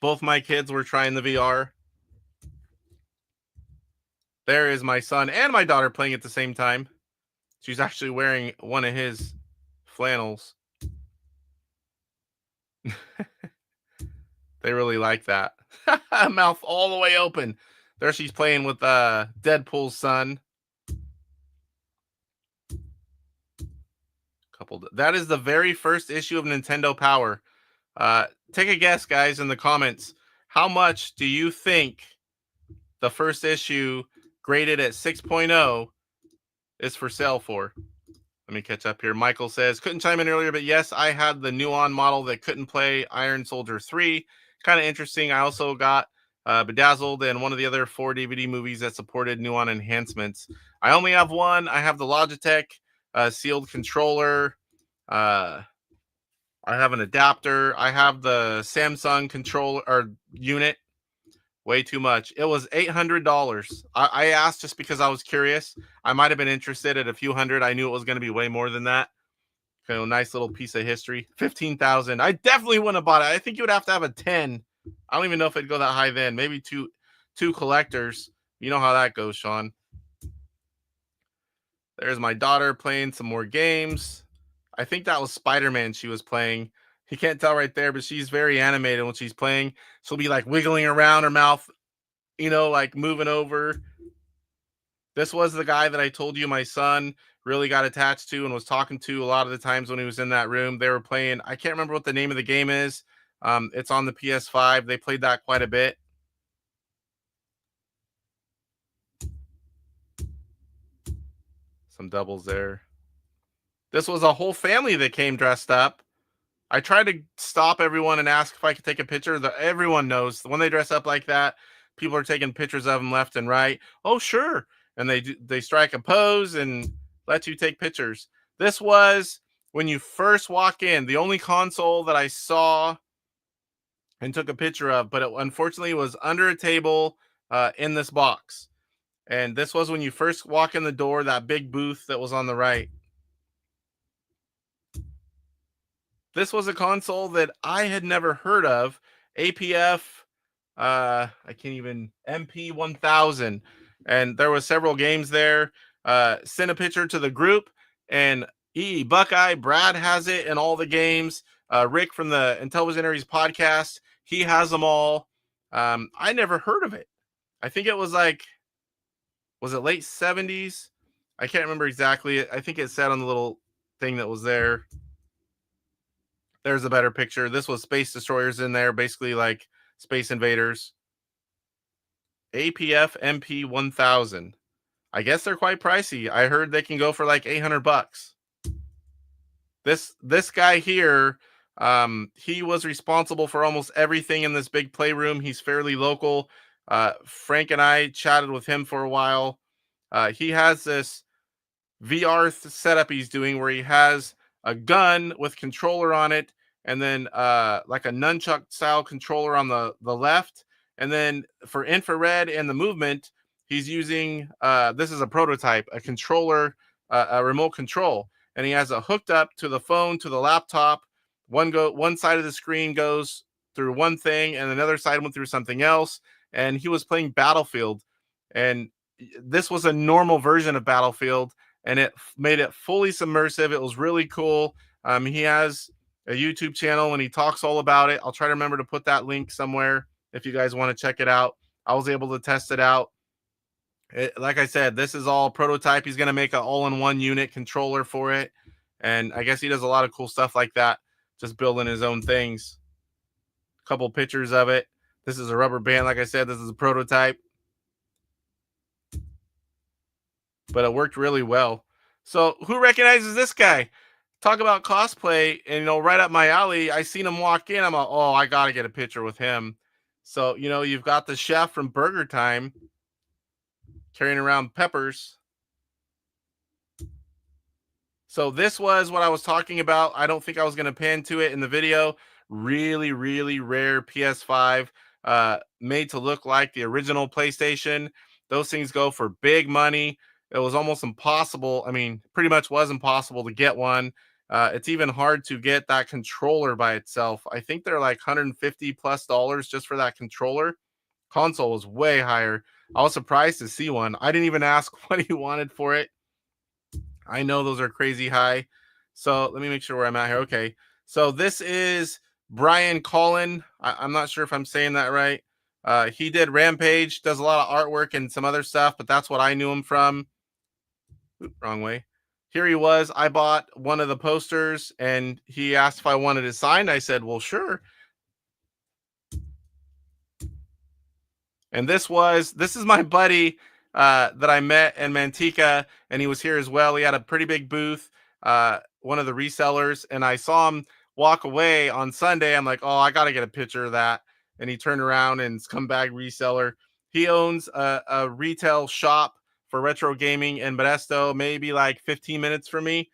Both my kids were trying the VR. There is my son and my daughter playing at the same time. She's actually wearing one of his flannels. They really like that. Mouth all the way open. There she's playing with Deadpool's son. That is the very first issue of Nintendo Power. Take a guess, guys, in the comments. How much do you think the first issue graded at 6.0 is for sale for? Let me catch up here. Michael says, couldn't chime in earlier, but yes, I had the Nuon model that couldn't play Iron Soldier 3. Kind of interesting. I also got Bedazzled and one of the other 4 DVD movies that supported Nuon enhancements. I only have one. I have the Logitech sealed controller. I have an adapter. I have the Samsung controller or unit. Way too much. It was $800. I asked just because I was curious. I might have been interested at a few hundred. I knew it was going to be way more than that. Okay, nice little piece of history. $15,000. I definitely wouldn't have bought it. I think you would have to have a 10. I don't even know if it'd go that high then. Maybe two collectors. You know how that goes, Sean. There's my daughter playing some more games. I think that was Spider-Man she was playing. You can't tell right there, but she's very animated when she's playing. She'll be like wiggling around her mouth, like moving over. This was the guy that I told you my son really got attached to and was talking to a lot of the times when he was in that room. They were playing, I can't remember what the name of the game is. It's on the PS5. They played that quite a bit. Some doubles there. This was a whole family that came dressed up. I tried to stop everyone and ask if I could take a picture. Everyone knows when they dress up like that, people are taking pictures of him left and right. Oh, sure. And they strike a pose and let you take pictures. This was when you first walk in, the only console that I saw and took a picture of, but it unfortunately was under a table in this box. And this was when you first walk in the door, that big booth that was on the right. This was a console that I had never heard of. APF, I can't even, MP1000. And there was several games there. Sent a picture to the group, and Buckeye, Brad has it in all the games. Rick from the Intellivision podcast, he has them all. I never heard of it. I think it was like, was it late 70s? I can't remember exactly. I think it said on the little thing that was there. There's a better picture. This was Space Destroyers in there, basically like Space Invaders. APF MP1000. I guess they're quite pricey. I heard they can go for like $800. This guy here, he was responsible for almost everything in this big playroom. He's fairly local. Frank and I chatted with him for a while. He has this VR setup he's doing where he has a gun with controller on it, and then like a nunchuck style controller on the left. And then for infrared and the movement, he's using, this is a prototype, a controller, a remote control. And he has it hooked up to the phone, to the laptop. One side of the screen goes through one thing, and another side went through something else. And he was playing Battlefield. And this was a normal version of Battlefield, and it made it fully submersive. It was really cool. He has a YouTube channel, and he talks all about it. I'll try to remember to put that link somewhere if you guys want to check it out. I was able to test it out. Like I said, this is all prototype. He's going to make an all-in-one unit controller for it. And I guess he does a lot of cool stuff like that, just building his own things. A couple pictures of it. This is a rubber band. Like I said, this is a prototype. But it worked really well. So who recognizes this guy? Talk about cosplay, and right up my alley. I seen him walk in. I'm like, oh, I gotta get a picture with him. So you've got the chef from Burger Time carrying around peppers. So this was what I was talking about. I don't think I was going to pan to it in the video. Really, really rare PS5, made to look like the original PlayStation. Those things go for big money. It was almost impossible. I mean, pretty much was impossible to get one. It's even hard to get that controller by itself. I think they're like $150+ just for that controller. Console was way higher. I was surprised to see one. I didn't even ask what he wanted for it. I know those are crazy high. So let me make sure where I'm at here. Okay. So this is Brian Collin. I'm not sure if I'm saying that right. He did Rampage, does a lot of artwork and some other stuff, but that's what I knew him from. Oops, wrong way. Here he was. I bought one of the posters, and he asked if I wanted it signed. I said, well, sure. And this is my buddy that I met in Manteca, and he was here as well. He had a pretty big booth, one of the resellers, and I saw him walk away on Sunday. I'm like, oh, I got to get a picture of that. And he turned around and scumbag reseller. He owns a retail shop for retro gaming in Modesto, maybe like 15 minutes from me.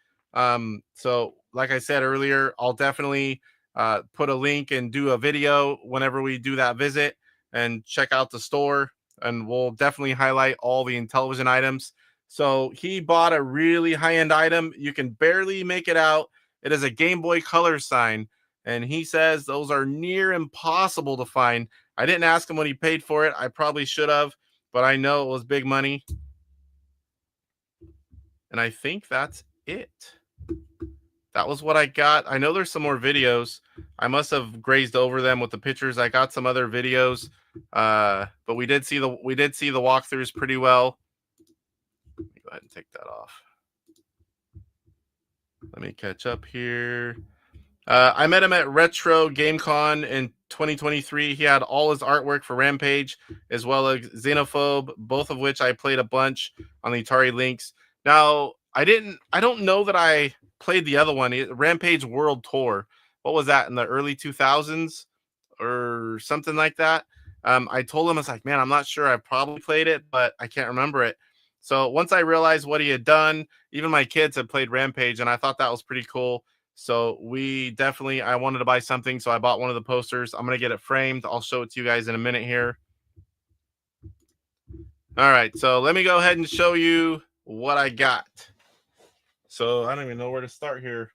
So like I said earlier, I'll definitely put a link and do a video whenever we do that visit, and check out the store, and we'll definitely highlight all the Intellivision items. So he bought a really high-end item. You can barely make it out. It is a Game Boy Color sign, and he says those are near impossible to find. I didn't ask him what he paid for it. I probably should have, but I know it was big money. And I think that's it. That was what I got. I know there's some more videos. I must have grazed over them with the pictures. I got some other videos, but we did see the walkthroughs pretty well. Let me go ahead and take that off. Let me catch up here. I met him at Retro GameCon in 2023. He had all his artwork for Rampage as well as Xenophobe, both of which I played a bunch on the Atari Lynx. Now, I don't know that I played the other one, Rampage World Tour. What was that, in the early 2000s or something like that? I told him, I was like, man, I'm not sure. I probably played it, but I can't remember it. So once I realized what he had done, even my kids had played Rampage, and I thought that was pretty cool. So I wanted to buy something, so I bought one of the posters. I'm going to get it framed. I'll show it to you guys in a minute here. All right, so let me go ahead and show you what I got. So I don't even know where to start here.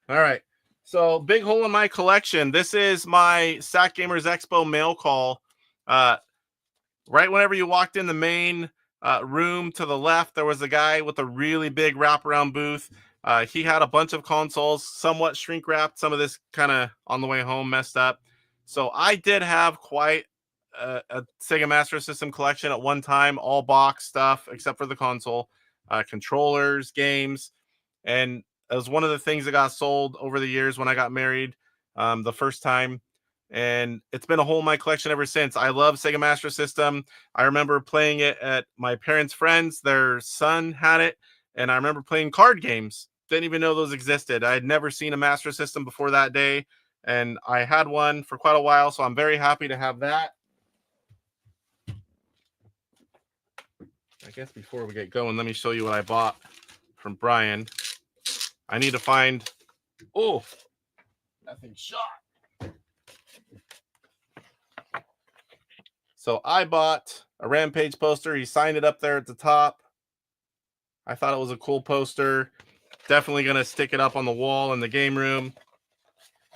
All right, so big hole in my collection. This is my Sac Gamers Expo mail call. Right whenever you walked in the main room to the left, there was a guy with a really big wraparound booth. He had a bunch of consoles, somewhat shrink wrapped. Some of this kind of on the way home messed up. So I did have quite a Sega Master System collection at one time, all box stuff except for the console, controllers, games. And it was one of the things that got sold over the years when I got married the first time. And it's been a hole in my collection ever since. I love Sega Master System. I remember playing it at my parents' friends. Their son had it. And I remember playing card games. Didn't even know those existed. I had never seen a Master System before that day. And I had one for quite a while. So I'm very happy to have that. I guess before we get going, let me show you what I bought from Brian. I need to find... Oh, that thing shot. So I bought a Rampage poster. He signed it up there at the top. I thought it was a cool poster. Definitely going to stick it up on the wall in the game room.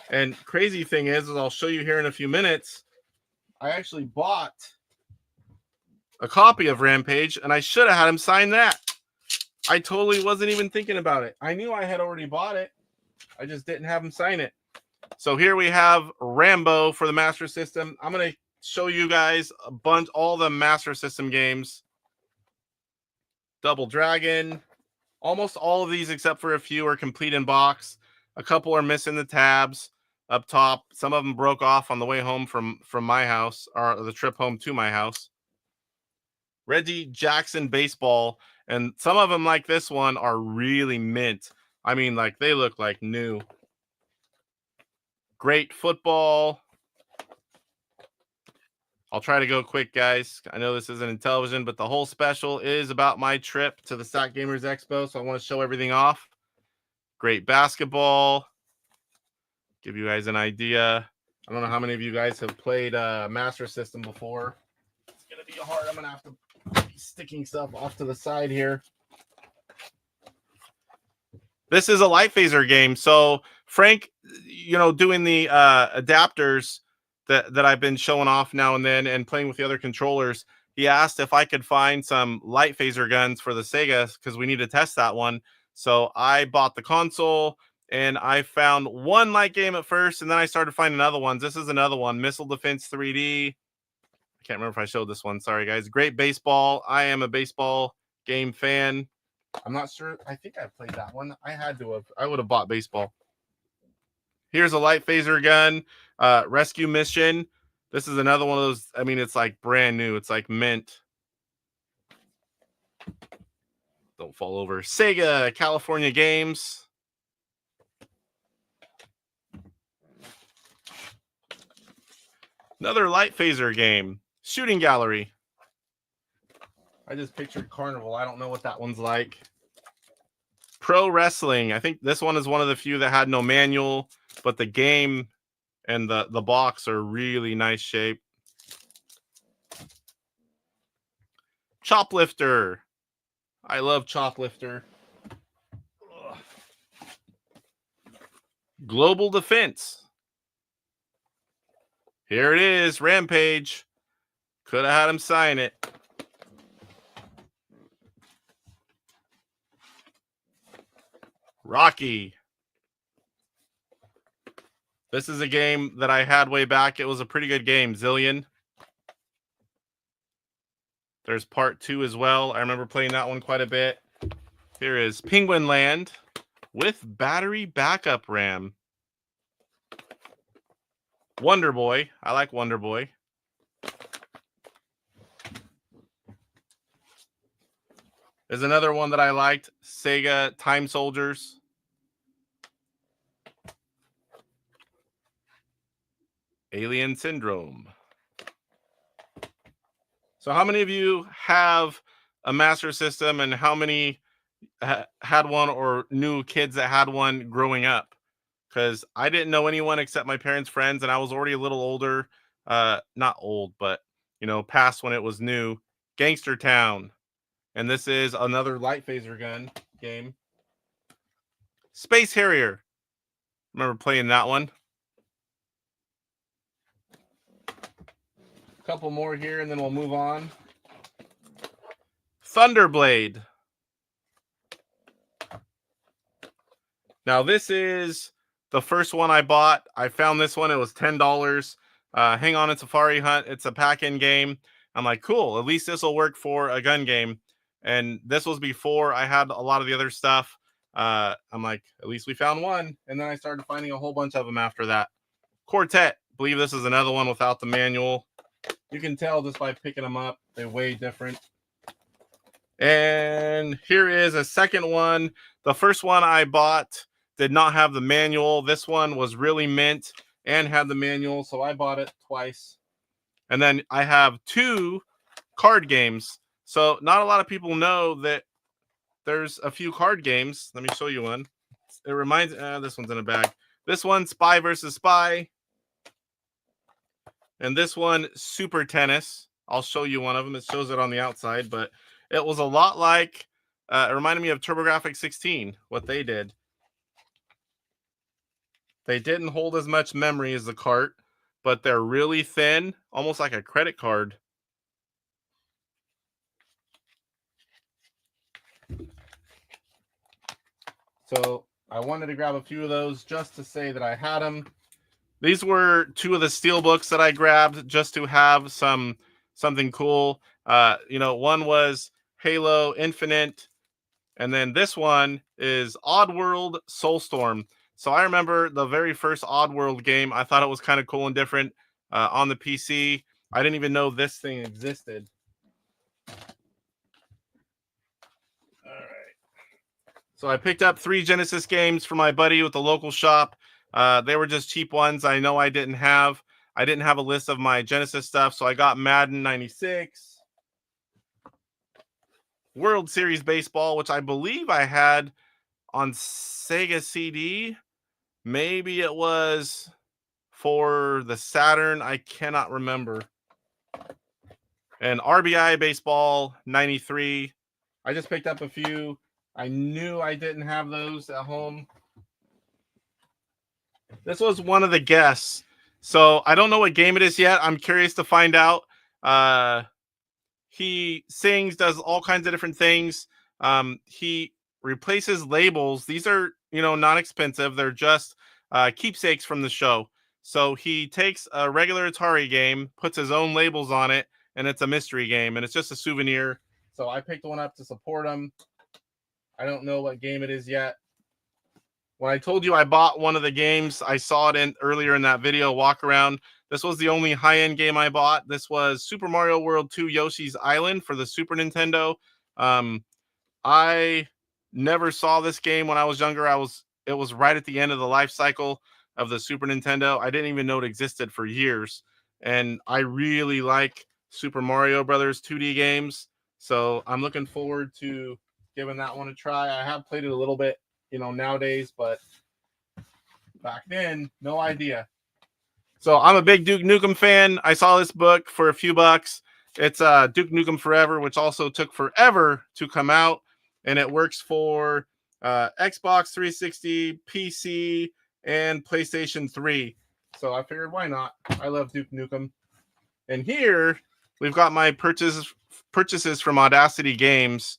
And crazy thing is I'll show you here in a few minutes, I actually bought a copy of Rampage, and I should have had him sign that. I totally wasn't even thinking about it. I knew I had already bought it. I just didn't have him sign it. So here we have Rambo for the Master System. I'm going to show you guys all the Master System games. Double Dragon. Almost all of these, except for a few, are complete in box. A couple are missing the tabs up top. Some of them broke off on the way home from my house, or the trip home to my house. Reggie Jackson baseball, and some of them, like this one, are really mint. I mean, like, they look like new. Great football. I'll try to go quick, guys. I know this isn't Intellivision, but the whole special is about my trip to the Sac Gamers Expo, so I want to show everything off. Great basketball. Give you guys an idea. I don't know how many of you guys have played Master System before. It's going to be hard. I'm going to have to be sticking stuff off to the side here. This is a light phaser game. So Frank, doing the adapters that I've been showing off now and then and playing with the other controllers, he asked if I could find some light phaser guns for the Sega because we need to test that one. So I bought the console and I found one light game at first, and then I started finding other ones. This is another one, Missile Defense 3D. I can't remember if I showed this one. Sorry, guys. Great baseball. I am a baseball game fan. I'm not sure. I think I played that one. I had to have. I would have bought baseball. Here's a light phaser gun. Rescue Mission. This is another one of those. I mean, it's like brand new. It's like mint. Don't fall over. Sega California Games. Another light phaser game. Shooting Gallery. I just pictured Carnival. I don't know what that one's like. Pro Wrestling. I think this one is one of the few that had no manual, but the game and the box are really nice shape. Choplifter. I love Choplifter. Ugh. Global Defense. Here it is, Rampage. Could have had him sign it. Rocky. This is a game that I had way back. It was a pretty good game, Zillion. There's part 2 as well. I remember playing that one quite a bit. Here is Penguin Land with battery backup RAM. Wonder Boy. I like Wonder Boy. There's another one that I liked, Sega Time Soldiers. Alien Syndrome. So how many of you have a Master System, and how many had one or knew kids that had one growing up? Because I didn't know anyone except my parents' friends, and I was already a little older. Not old, but past when it was new. Gangster Town. And this is another light phaser gun game. Space Harrier. Remember playing that one? A couple more here, and then we'll move on. Thunderblade. Now, this is the first one I bought. I found this one. It was $10. Hang On and Safari Hunt. It's a pack-in game. I'm like, cool. At least this will work for a gun game. And this was before I had a lot of the other stuff. I'm like, at least we found one. And then I started finding a whole bunch of them after that. Quartet. I believe this is another one without the manual. You can tell just by picking them up. They're way different. And here is a second one. The first one I bought did not have the manual. This one was really mint and had the manual, so I bought it twice. And then I have 2 card games. So not a lot of people know that there's a few card games. Let me show you one. It reminds this one's in a bag. This one, Spy versus Spy. And this one, Super Tennis. I'll show you one of them. It shows it on the outside, but it was a lot like, it reminded me of TurboGrafx 16, what they did. They didn't hold as much memory as the cart, but they're really thin, almost like a credit card. So I wanted to grab a few of those just to say that I had them. These were 2 of the steel books that I grabbed just to have something cool. One was Halo Infinite, and then this one is Oddworld Soulstorm. So I remember the very first Oddworld game. I thought it was kind of cool and different on the PC. I didn't even know this thing existed. All right. So I picked up 3 Genesis games for my buddy with the local shop. They were just cheap ones. I know I didn't have a list of my Genesis stuff, so I got Madden 96. World Series Baseball, which I believe I had on Sega CD. Maybe it was for the Saturn. I cannot remember. And RBI Baseball 93. I just picked up a few. I knew I didn't have those at home. This was one of the guests. So I don't know what game it is yet. I'm curious to find out. He sings, does all kinds of different things. He replaces labels. These are, not expensive. They're just keepsakes from the show. So he takes a regular Atari game, puts his own labels on it, and it's a mystery game, and it's just a souvenir. So I picked one up to support him. I don't know what game it is yet. When I told you I bought one of the games, I saw it earlier in that video walk around. This was the only high-end game I bought. This was Super Mario World 2 Yoshi's Island for the Super Nintendo. I never saw this game when I was younger. It was right at the end of the life cycle of the Super Nintendo. I didn't even know it existed for years. And I really like Super Mario Brothers 2D games. So I'm looking forward to giving that one a try. I have played it a little bit, nowadays, but back then, no idea. So I'm a big Duke Nukem fan. I saw this book for a few bucks. It's Duke Nukem Forever, which also took forever to come out, and it works for Xbox 360, PC, and PlayStation 3. So I figured, why not? I love Duke Nukem. And here we've got my purchases from Audacity Games.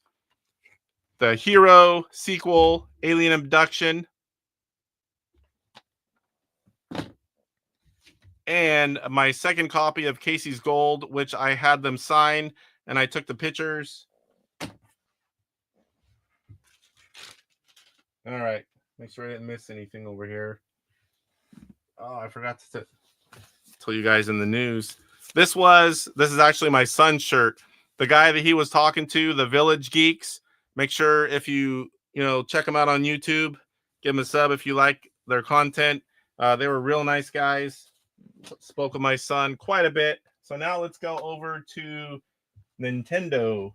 The Hero sequel, Alien Abduction, and my second copy of Casey's Gold, which I had them sign, and I took the pictures. All right, make sure I didn't miss anything over here. Oh, I forgot to tell you guys in the news. This is actually my son's shirt. The guy that he was talking to, the Village Geeks. Make sure if you check them out on YouTube, give them a sub if you like their content. They were real nice guys. Spoke with my son quite a bit. So now let's go over to Nintendo.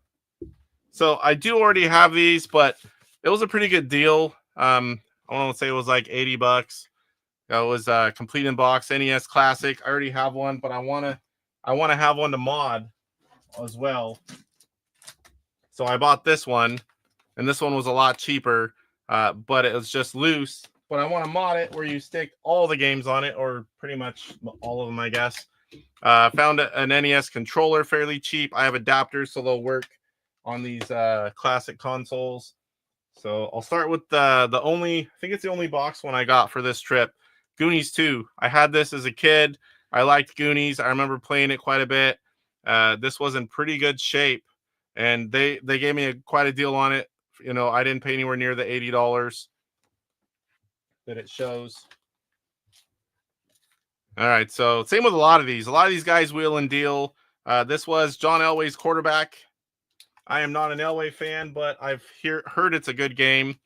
So I do already have these, but it was a pretty good deal. I want to say it was like $80. It was complete in box NES Classic. I already have one, but I want to have one to mod as well. So I bought this one, and this one was a lot cheaper, but it was just loose. But I want to mod it where you stick all the games on it, or pretty much all of them, I guess. Found an NES controller fairly cheap. I have adapters, so they'll work on these classic consoles. So I'll start with the only, I think it's the only box one I got for this trip. Goonies 2. I had this as a kid. I liked Goonies. I remember playing it quite a bit. This was in pretty good shape, and they gave me quite a deal on it. You know, I didn't pay anywhere near the $80 that it shows. All right, so same with a lot of these. A lot of these guys wheel and deal. This was John Elway's quarterback. I am not an Elway fan, but I've heard it's a good game.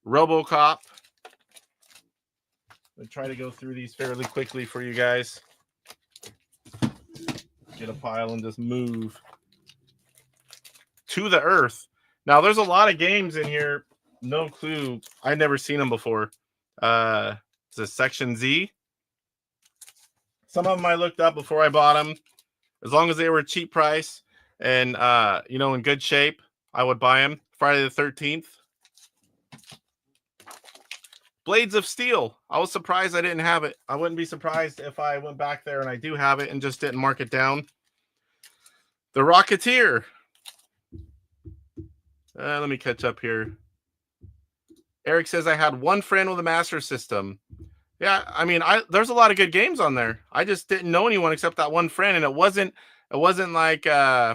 RoboCop. I'll try to go through these fairly quickly for you guys. Get a pile and just move. To the Earth. Now, there's a lot of games in here. No clue. I've never seen them before. It's a Section Z. Some of them I looked up before I bought them. As long as they were a cheap price and, you know, in good shape, I would buy them. Friday the 13th. Blades of Steel. I was surprised I didn't have it. I wouldn't be surprised if I went back there and I do have it and just didn't mark it down. The Rocketeer. Let me catch up here. Eric says I had one friend with a Master System. Yeah, I mean, there's a lot of good games on there. I just didn't know anyone except that one friend, and it wasn't like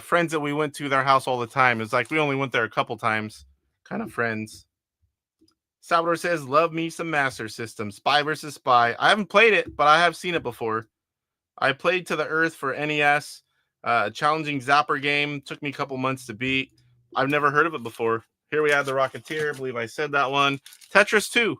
friends that we went to their house all the time. It's like we only went there a couple times, kind of friends. Salvador says, love me some Master System. Spy versus Spy. I haven't played it, but I have seen it before. I played To the Earth for NES. Challenging Zapper game. Took me a couple months to beat. I've never heard of it before. Here we have The Rocketeer. I believe I said that one. Tetris 2.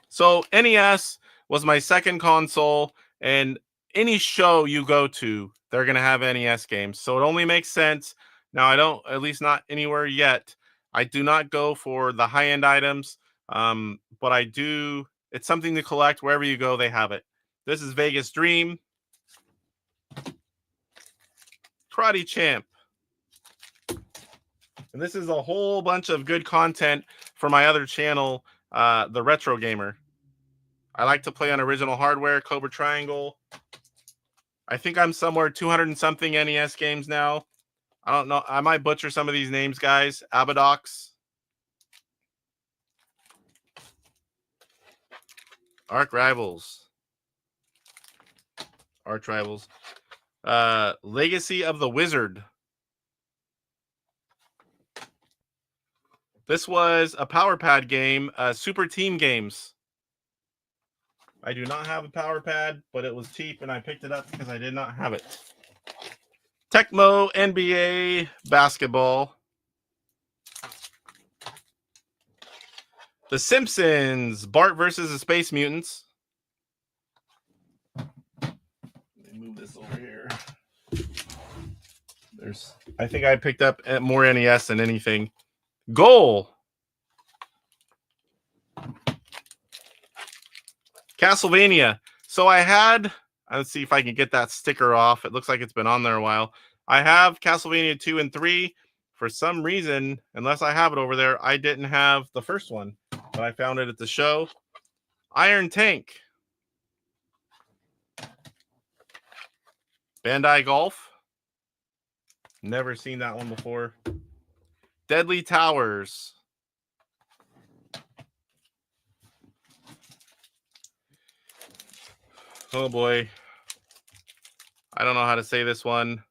So NES was my second console, and any show you go to, they're going to have NES games. So it only makes sense. Now, I don't, at least not anywhere yet. I do not go for the high-end items, but I do. It's something to collect. Wherever you go, they have it. This is Vegas Dream. Karate Champ. And this is a whole bunch of good content for my other channel, the Retro Gamer. I like to play on original hardware, Cobra Triangle. I think I'm somewhere 200 and something NES games now. I don't know. I might butcher some of these names, guys. Abadox. Arch Rivals. Legacy of the Wizard. This was a Power Pad game, Super Team Games. I do not have a Power Pad, but it was cheap, and I picked it up because I did not have it. Tecmo NBA Basketball. The Simpsons, Bart versus the Space Mutants. Let me move this over here. I think I picked up more NES than anything. Goal. Castlevania. So I had, let's see if I can get that sticker off. It looks like it's been on there a while. I have Castlevania 2 and 3. For some reason, unless I have it over there, I didn't have the first one, but I found it at the show. Iron Tank. Bandai Golf. Never seen that one before. Deadly Towers. Oh boy. I don't know how to say this one.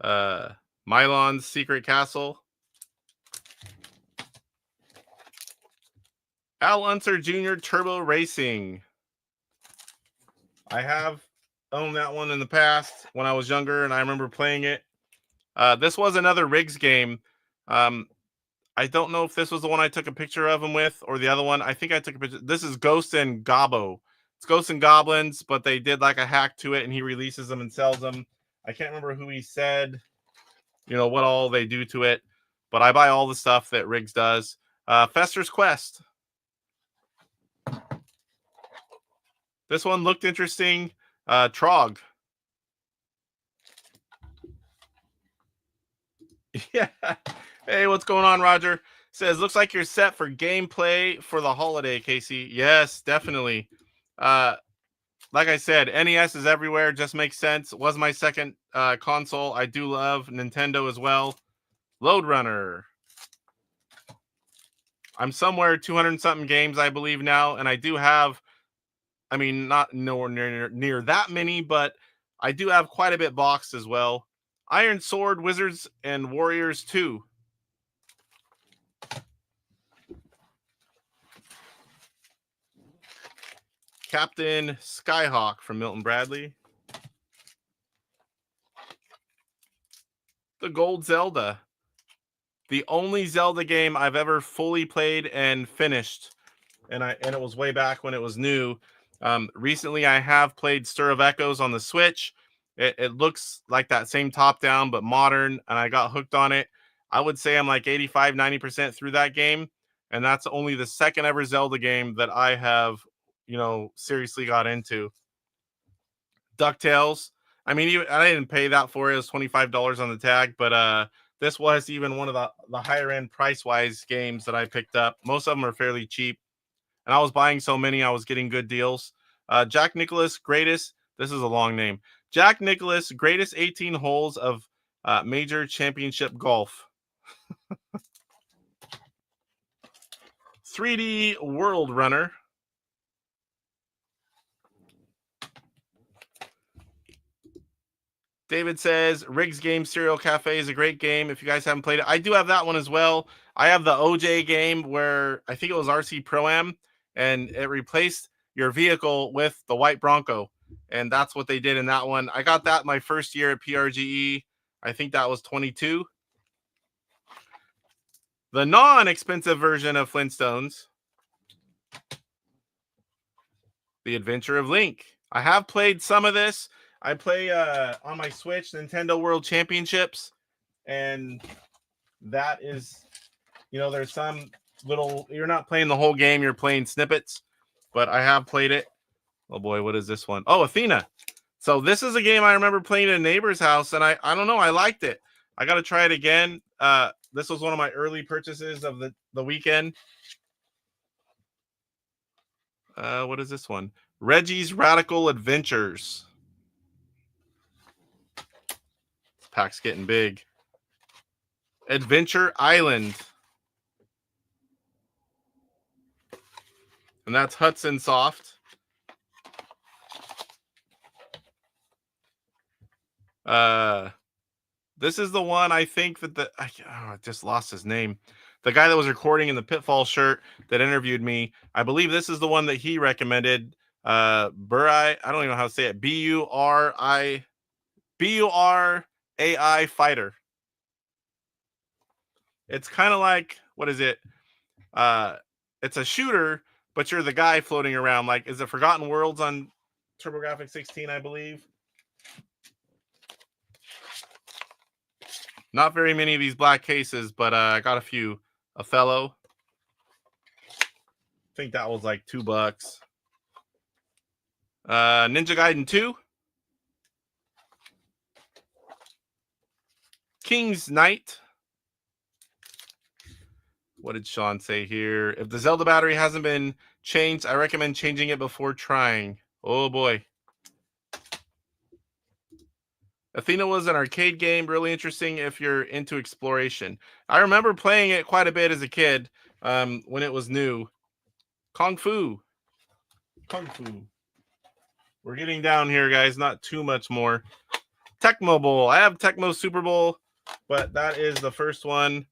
Mylon's Secret Castle. Al Unser Jr. Turbo Racing. I have owned that one in the past when I was younger, and I remember playing it. This was another Riggs game. I don't know if this was the one I took a picture of him with or the other one. I think I took a picture. This is Ghost and Gobbo. It's Ghosts and Goblins, but they did like a hack to it, and he releases them and sells them. I can't remember who he said, what all they do to it, but I buy all the stuff that Riggs does. Fester's Quest. This one looked interesting. Trog. Yeah. Hey, what's going on, Roger? Says, looks like you're set for gameplay for the holiday, Casey. Yes, definitely. Like I said, NES is everywhere. Just makes sense. Was my second console. I do love Nintendo as well. Load Runner. I'm somewhere 200-something games, I believe, now. And I do have, not nowhere near that many, but I do have quite a bit boxed as well. Iron Sword, Wizards, and Warriors 2. Captain Skyhawk from Milton Bradley. The Gold Zelda. The only Zelda game I've ever fully played and finished. And it was way back when it was new. Recently, I have played Stir of Echoes on the Switch. It looks like that same top-down, but modern, and I got hooked on it. I would say I'm like 85, 90% through that game, and that's only the second ever Zelda game that I have, seriously got into. DuckTales. I didn't pay that for it. It was $25 on the tag, but this was even one of the higher-end price-wise games that I picked up. Most of them are fairly cheap. And I was buying so many, I was getting good deals. Jack Nicklaus, greatest. This is a long name. Jack Nicklaus, greatest 18 holes of major championship golf. 3D World Runner. David says, Riggs Game Serial Cafe is a great game. If you guys haven't played it, I do have that one as well. I have the OJ game where I think it was RC Pro-Am, and it replaced your vehicle with the white Bronco. And that's what they did in that one. I got that my first year at PRGE. I think that was 22. The non-expensive version of Flintstones. The Adventure of Link. I have played some of this. I play on my Switch Nintendo World Championships, and that is, there's some little, you're not playing the whole game, you're playing snippets, but I have played it. Oh boy, what is this one? Oh, Athena. So this is a game I remember playing in a neighbor's house, and I don't know, I liked it. I got to try it again. This was one of my early purchases of the weekend. What is this one? Reggie's Radical Adventures. Pack's getting big. Adventure Island. And that's Hudson Soft. This is the one I think that I just lost his name. The guy that was recording in the Pitfall shirt that interviewed me. I believe this is the one that he recommended. Burai, I don't even know how to say it. B-U-R-A-I Fighter. It's kind of like, what is it? It's a shooter, but you're the guy floating around. Like, is it Forgotten Worlds on TurboGrafx 16, I believe? Not very many of these black cases, but I got a few. Othello. I think that was like $2. Ninja Gaiden 2. King's Knight. What did Sean say here? If the Zelda battery hasn't been changed, I recommend changing it before trying. Oh boy. Athena was an arcade game, really interesting if you're into exploration. I remember playing it quite a bit as a kid when it was new. Kung Fu. We're getting down here, guys. Not too much more. Tecmo Bowl. I have Tecmo Super Bowl, but that is the first one.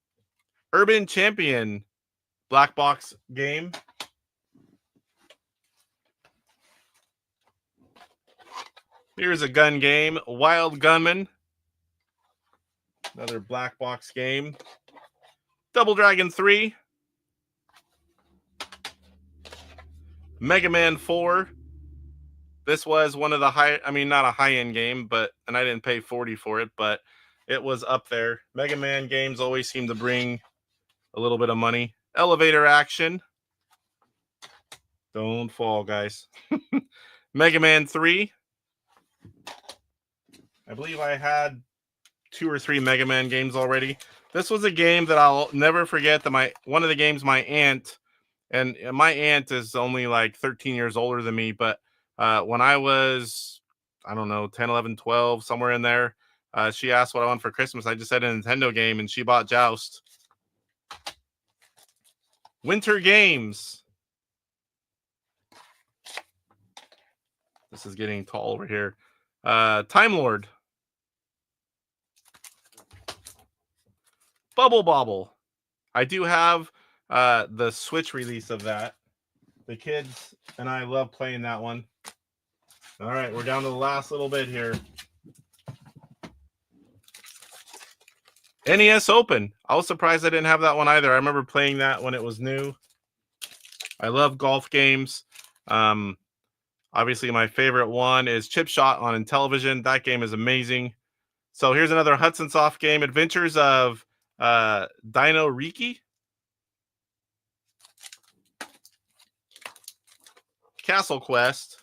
Urban Champion. Black box game. Here's a gun game. Wild Gunman. Another black box game. Double Dragon 3. Mega Man 4. This was one of the not a high-end game, and I didn't pay 40 for it, but it was up there. Mega Man games always seem to bring a little bit of money. Elevator action. Don't fall, guys. Mega Man 3. I believe I had 2 or 3 Mega Man games already. This was a game that I'll never forget. One of the games my aunt, and my aunt is only like 13 years older than me, but when I was, I don't know, 10, 11, 12, somewhere in there, she asked what I want for Christmas. I just said a Nintendo game, and she bought Joust. Winter Games. This is getting tall over here. Time Lord. Bubble Bobble. I do have the Switch release of that. The kids and I love playing that one. All right, we're down to the last little bit here. NES Open. I was surprised I didn't have that one either. I remember playing that when it was new. I love golf games. Obviously, my favorite one is Chip Shot on Intellivision. That game is amazing. So here's another Hudson Soft game, Adventures of Dino Riki. Castle Quest.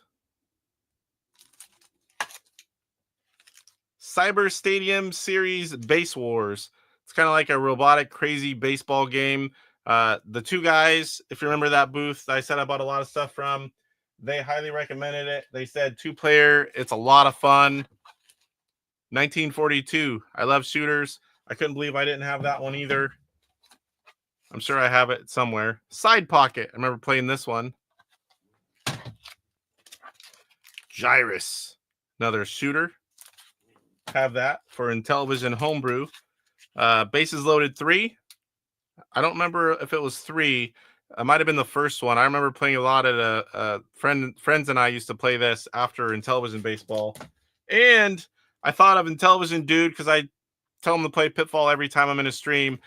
Cyber Stadium Series Base Wars. It's kind of like a robotic, crazy baseball game. The two guys, if you remember that booth I said I bought a lot of stuff from, they highly recommended it. They said 2-player, it's a lot of fun. 1942. I love shooters. I couldn't believe I didn't have that one either. I'm sure I have it somewhere. Side Pocket. I remember playing this one. Gyrus. Another shooter. Have that for Intellivision Homebrew. Bases Loaded 3. I don't remember if it was 3. It might have been the first one. I remember playing a lot at friends and I used to play this after Intellivision baseball. And I thought of Intellivision Dude because I tell him to play Pitfall every time I'm in a stream.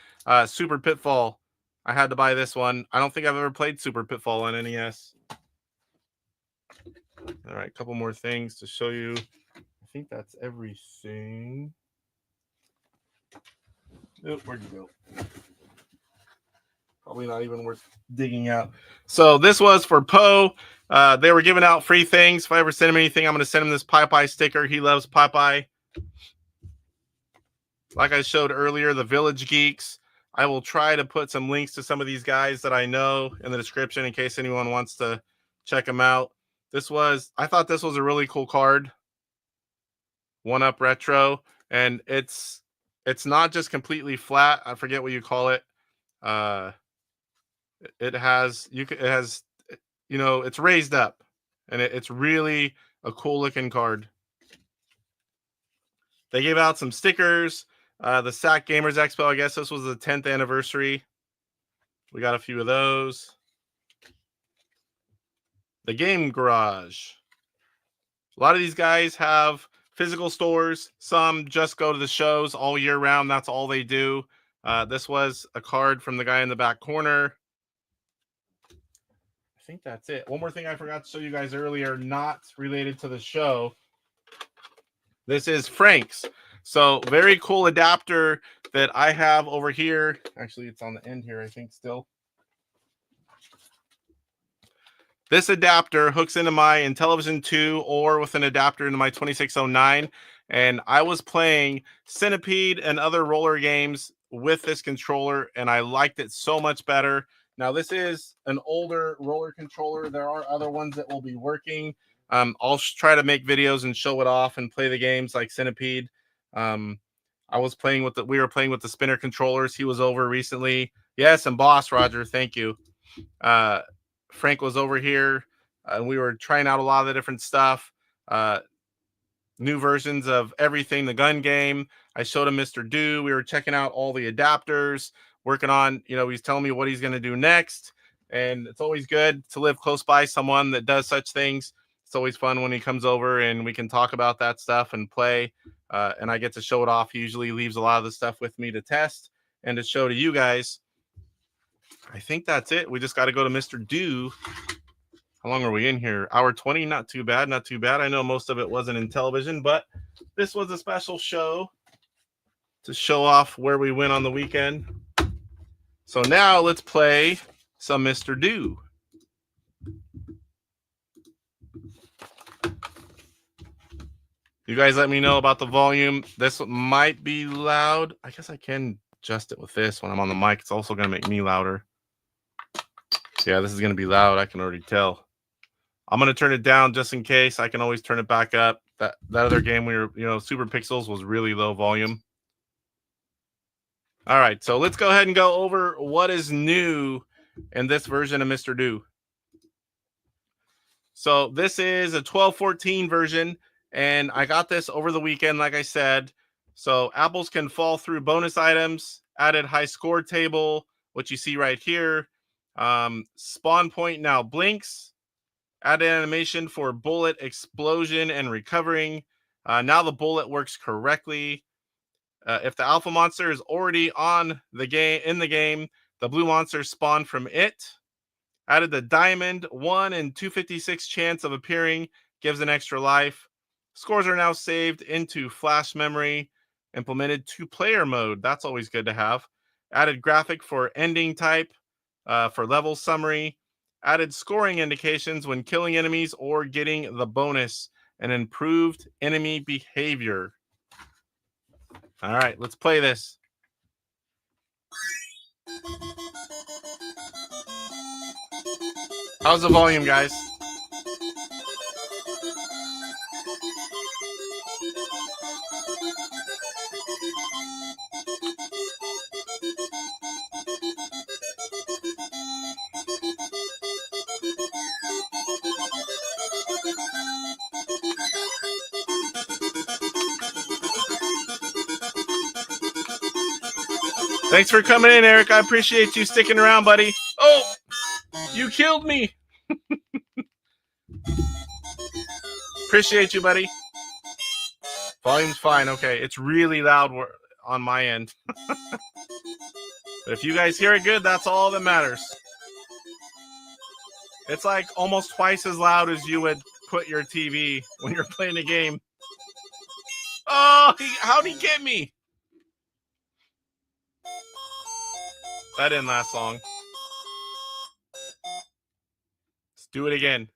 Super Pitfall. I had to buy this one. I don't think I've ever played Super Pitfall on NES. All right, a couple more things to show you. I think that's everything. Oh, where'd you go? Probably not even worth digging out. So this was for Poe. They were giving out free things. If I ever send him anything, I'm going to send him this Popeye sticker. He loves Popeye. Like I showed earlier, the Village Geeks. I will try to put some links to some of these guys that I know in the description in case anyone wants to check them out. I thought this was a really cool card. 1-Up Retro. And it's not just completely flat. I forget what you call it. It has, it's raised up, and it's really a cool looking card. They gave out some stickers. The Sac Gamers Expo, I guess this was the 10th anniversary. We got a few of those. The Game Garage. A lot of these guys have physical stores. Some just go to the shows all year round. That's all they do. This was a card from the guy in the back corner. I think that's it. One more thing I forgot to show you guys earlier, not related to the show. This is Frank's. So very cool adapter that I have over here. Actually, it's on the end here, I think, still. This adapter hooks into my Intellivision 2 or with an adapter into my 2609. And I was playing Centipede and other roller games with this controller, and I liked it so much better. Now, this is an older roller controller. There are other ones that will be working. I'll try to make videos and show it off and play the games like Centipede. We were playing with the spinner controllers. He was over recently. Yes, and Boss Roger, thank you. Frank was over here, and we were trying out a lot of the different stuff. New versions of everything, the gun game. I showed him Mr. Do. We were checking out all the adapters, working on, he's telling me what he's going to do next. And it's always good to live close by someone that does such things. It's always fun when he comes over and we can talk about that stuff and play. And I get to show it off. He usually leaves a lot of the stuff with me to test and to show to you guys. I think that's it. We just got to go to Mr. Do How long are we in here? Hour 20, not too bad, not too bad. I know most of it wasn't in television, but this was a special show to show off where we went on the weekend. So now let's play some Mr. Do. You guys let me know about the volume. This might be loud. I guess I can adjust it with this when I'm on the mic. It's also going to make me louder. Yeah, this is going to be loud. I can already tell. I'm going to turn it down just in case. I can always turn it back up. That other game we were, Super Pixels was really low volume. All right, so let's go ahead and go over what is new in this version of Mr. Do. So this is a 12.14 version, and I got this over the weekend, like I said. So apples can fall through bonus items, added high score table, what you see right here. Spawn point now blinks. Added animation for bullet explosion and recovering. Now the bullet works correctly. If the alpha monster is already in the game, the blue monster spawn from it. Added the diamond 1 in 256 chance of appearing, gives an extra life. Scores are now saved into flash memory. Implemented 2-player mode. That's always good to have. Added graphic for ending type, for level summary. Added scoring indications when killing enemies or getting the bonus, and improved enemy behavior. All right, let's play this. How's the volume, guys? Thanks for coming in, Eric. I appreciate you sticking around, buddy. Oh, you killed me. Appreciate you, buddy. Volume's fine. Okay, it's really loud on my end. But if you guys hear it good, that's all that matters. It's like almost twice as loud as you would put your TV when you're playing a game. Oh, how'd he get me? That didn't last long. Let's do it again.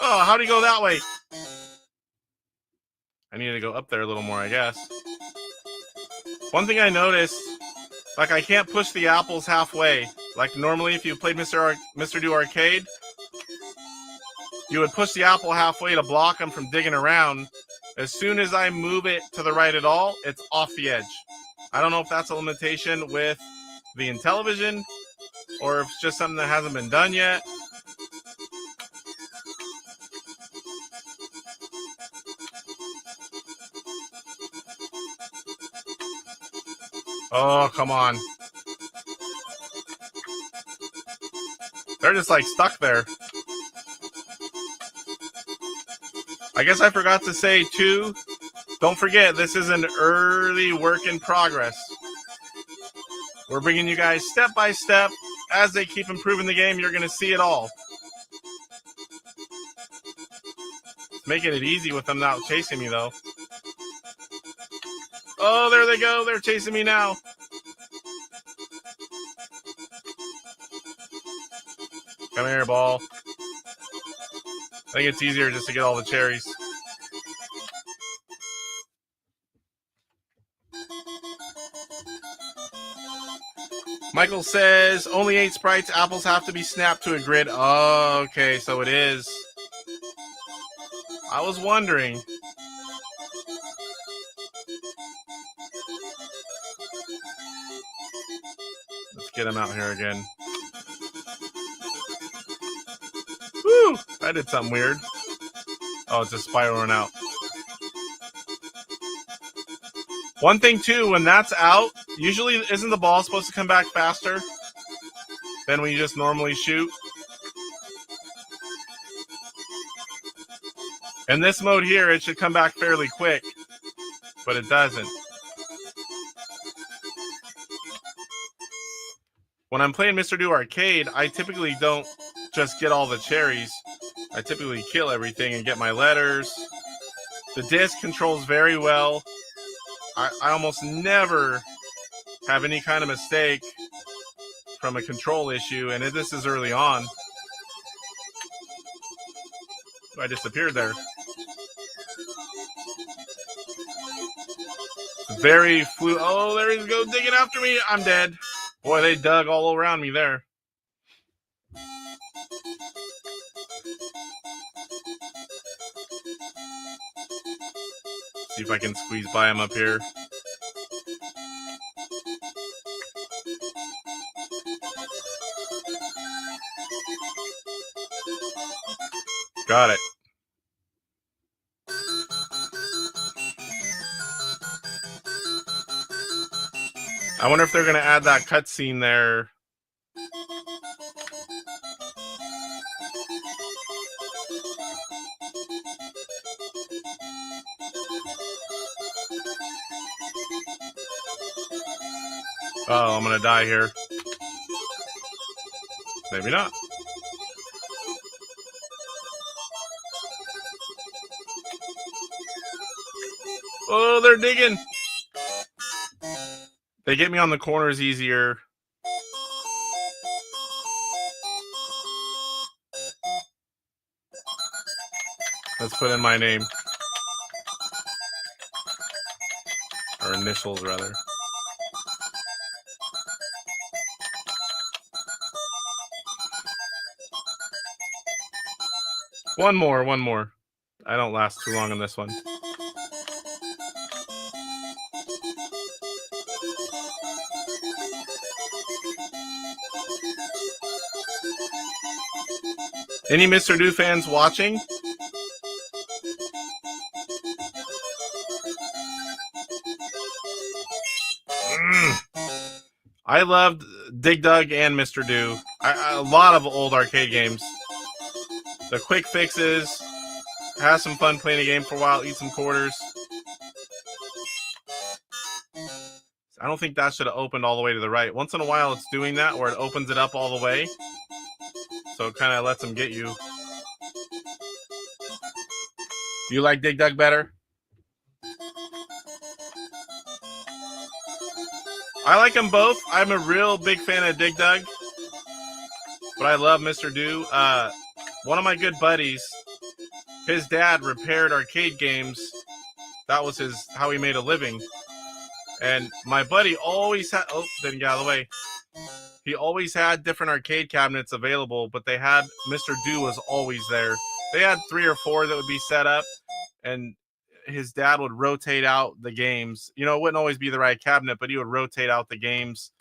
Oh, how'd he go that way? I need to go up there a little more, I guess. One thing I noticed, like I can't push the apples halfway. Like normally if you played Mr. Do Arcade, you would push the apple halfway to block them from digging around. As soon as I move it to the right at all, it's off the edge. I don't know if that's a limitation with the Intellivision or if it's just something that hasn't been done yet. Oh, come on. They're just like stuck there. I guess I forgot to say too, don't forget this is an early work in progress. We're bringing you guys step by step. As they keep improving the game, you're going to see it all. Making it easy with them not chasing me though. Oh, there they go. They're chasing me now. Come here, ball. I think it's easier just to get all the cherries. Michael says, only 8 sprites. Apples have to be snapped to a grid. Oh, okay, so it is. I was wondering. Let's get him out here again. Woo! I did something weird. Oh, it's just spiraling out. One thing, too, when that's out, usually isn't the ball supposed to come back faster than when you just normally shoot? In this mode here, it should come back fairly quick, but it doesn't. when I'm playing Mr. Do Arcade, I typically don't just get all the cherries. I typically kill everything and get my letters. The disc controls very well. I almost never have any kind of mistake from a control issue, and this is early on. I disappeared there. Very fluid. Oh, there he goes digging after me. I'm dead. Boy, they dug all around me there. See if I can squeeze by him up here. Got it. I wonder if they're going to add that cutscene there. Oh, I'm going to die here. Maybe not. Oh, they're digging. They get me on the corners easier. Let's put in my name. Or initials, rather. One more. I don't last too long on this one. Any Mr. Do fans watching? I loved Dig Dug and Mr. Do. A lot of old arcade games. The quick fixes. Have some fun playing a game for a while. Eat some quarters. I don't think that should have opened all the way to the right. Once in a while it's doing that where it opens it up all the way. So it kind of lets them get you. Do you like Dig Dug better? I like them both. I'm a real big fan of Dig Dug. But I love Mr. Do. One of my good buddies, his dad repaired arcade games. That was how he made a living. And my buddy always had... Oh, didn't get out of the way. He always had different arcade cabinets available, but they had... Mr. Do was always there. They had 3 or 4 that would be set up, and his dad would rotate out the games. You know, it wouldn't always be the right cabinet, but he would rotate out the games.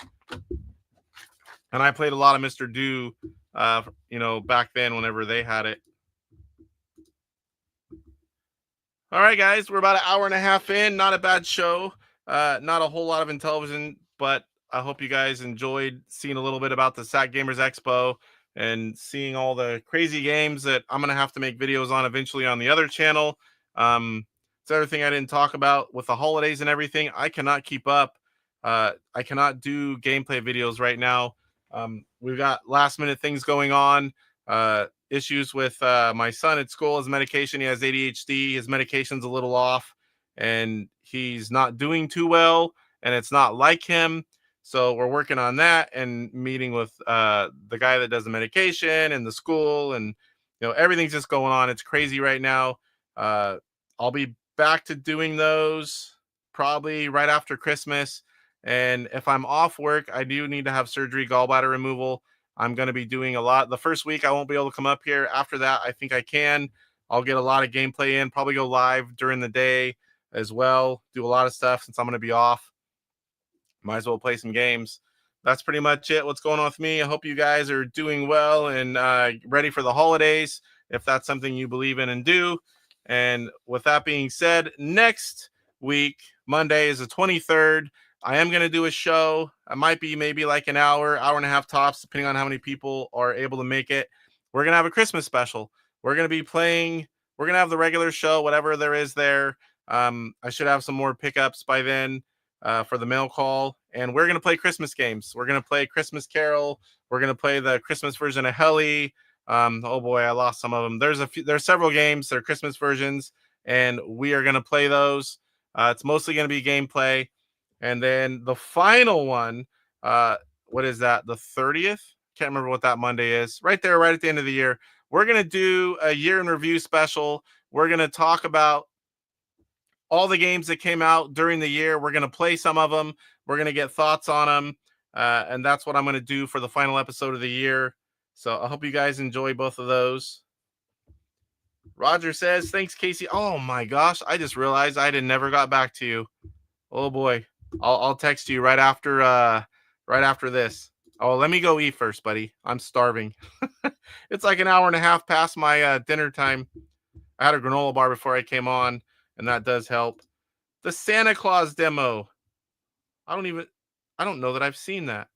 And I played a lot of Mr. Do, you know, back then whenever they had it. All right, guys, we're about an hour and a half in. Not a bad show. Not a whole lot of Intellivision, but I hope you guys enjoyed seeing a little bit about the Sac Gamers Expo and seeing all the crazy games that I'm going to have to make videos on eventually on the other channel. It's everything I didn't talk about with the holidays and everything. I cannot keep up. I cannot do gameplay videos right now. We've got last minute things going on. Issues with my son at school. His medication, he has ADHD. His medication's a little off, and he's not doing too well, and it's not like him. So we're working on that and meeting with the guy that does the medication and the school, and you know, everything's just going on. It's crazy right now. I'll be back to doing those probably right after Christmas. And if I'm off work, I do need to have surgery, gallbladder removal. I'm going to be doing a lot. The first week, I won't be able to come up here. After that, I think I can. I'll get a lot of gameplay in, probably go live during the day as well. Do a lot of stuff since I'm going to be off. Might as well play some games. That's pretty much it. What's going on with me? I hope you guys are doing well and ready for the holidays, if that's something you believe in and do. And with that being said, next week, Monday is the 23rd. I am going to do a show. It might be maybe like an hour, hour and a half tops, depending on how many people are able to make it. We're going to have a Christmas special. We're going to be playing. We're going to have the regular show, whatever there is there. I should have some more pickups by then for the mail call. and we're going to play Christmas games. We're going to play Christmas Carol. We're going to play the Christmas version of Heli. Oh boy, I lost some of them. There's several games. They're Christmas versions, and we are going to play those. It's mostly going to be gameplay. And then the final one, what is that? The 30th? Can't remember what that Monday is. Right there, right at the end of the year. We're going to do a year in review special. We're going to talk about all the games that came out during the year. We're going to play some of them. We're going to get thoughts on them. And that's what I'm going to do for the final episode of the year. So I hope you guys enjoy both of those. Roger says, thanks, Casey. Oh my gosh. I just realized I never got back to you. Oh boy. I'll text you right after this. Oh, let me go eat first, buddy. I'm starving. It's like an hour and a half past my dinner time. I had a granola bar before I came on, and that does help. The Santa Claus demo. I don't know that I've seen that.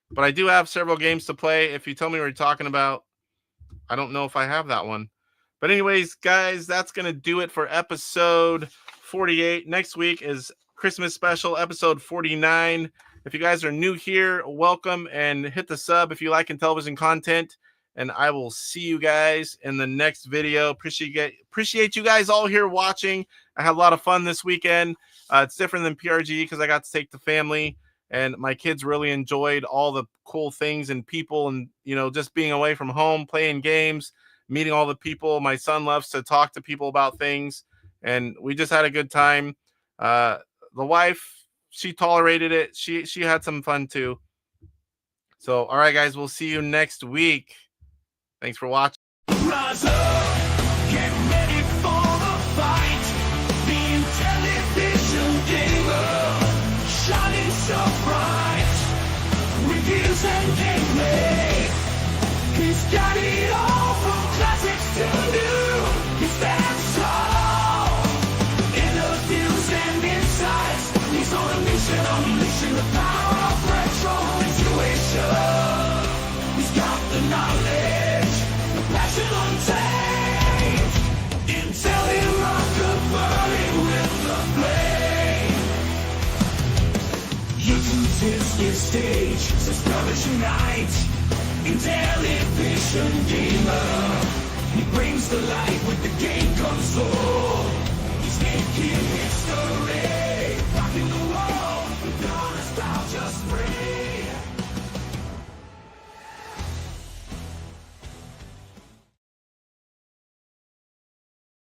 But I do have several games to play. If you tell me what you're talking about, I don't know if I have that one. But anyways, guys, that's going to do it for episode 48. Next week is Christmas special, episode 49. If you guys are new here, welcome, and hit the sub if you like Intellivision content. And I will see you guys in the next video. Appreciate you guys all here watching. I had a lot of fun this weekend. It's different than PRGE because I got to take the family, and my kids really enjoyed all the cool things and people, and just being away from home, playing games, meeting all the people. My son loves to talk to people about things, and we just had a good time. The wife, she tolerated it. She had some fun too. So, all right, guys, we'll see you next week. Thanks for watching. Rise up, get ready for the fight. The Intellivision gamer, shining so bright. Reviews and gameplay, he's got it all from classics to new. He stands tall, interviews and insights. He's on a mission, unleashing the power of retro intuition. He's got the knowledge, the passion untamed. Intellivision burning with the flame. YouTube's his stage, subscribers unite. Intellivision gamer, he brings the light with the game console. He's making history.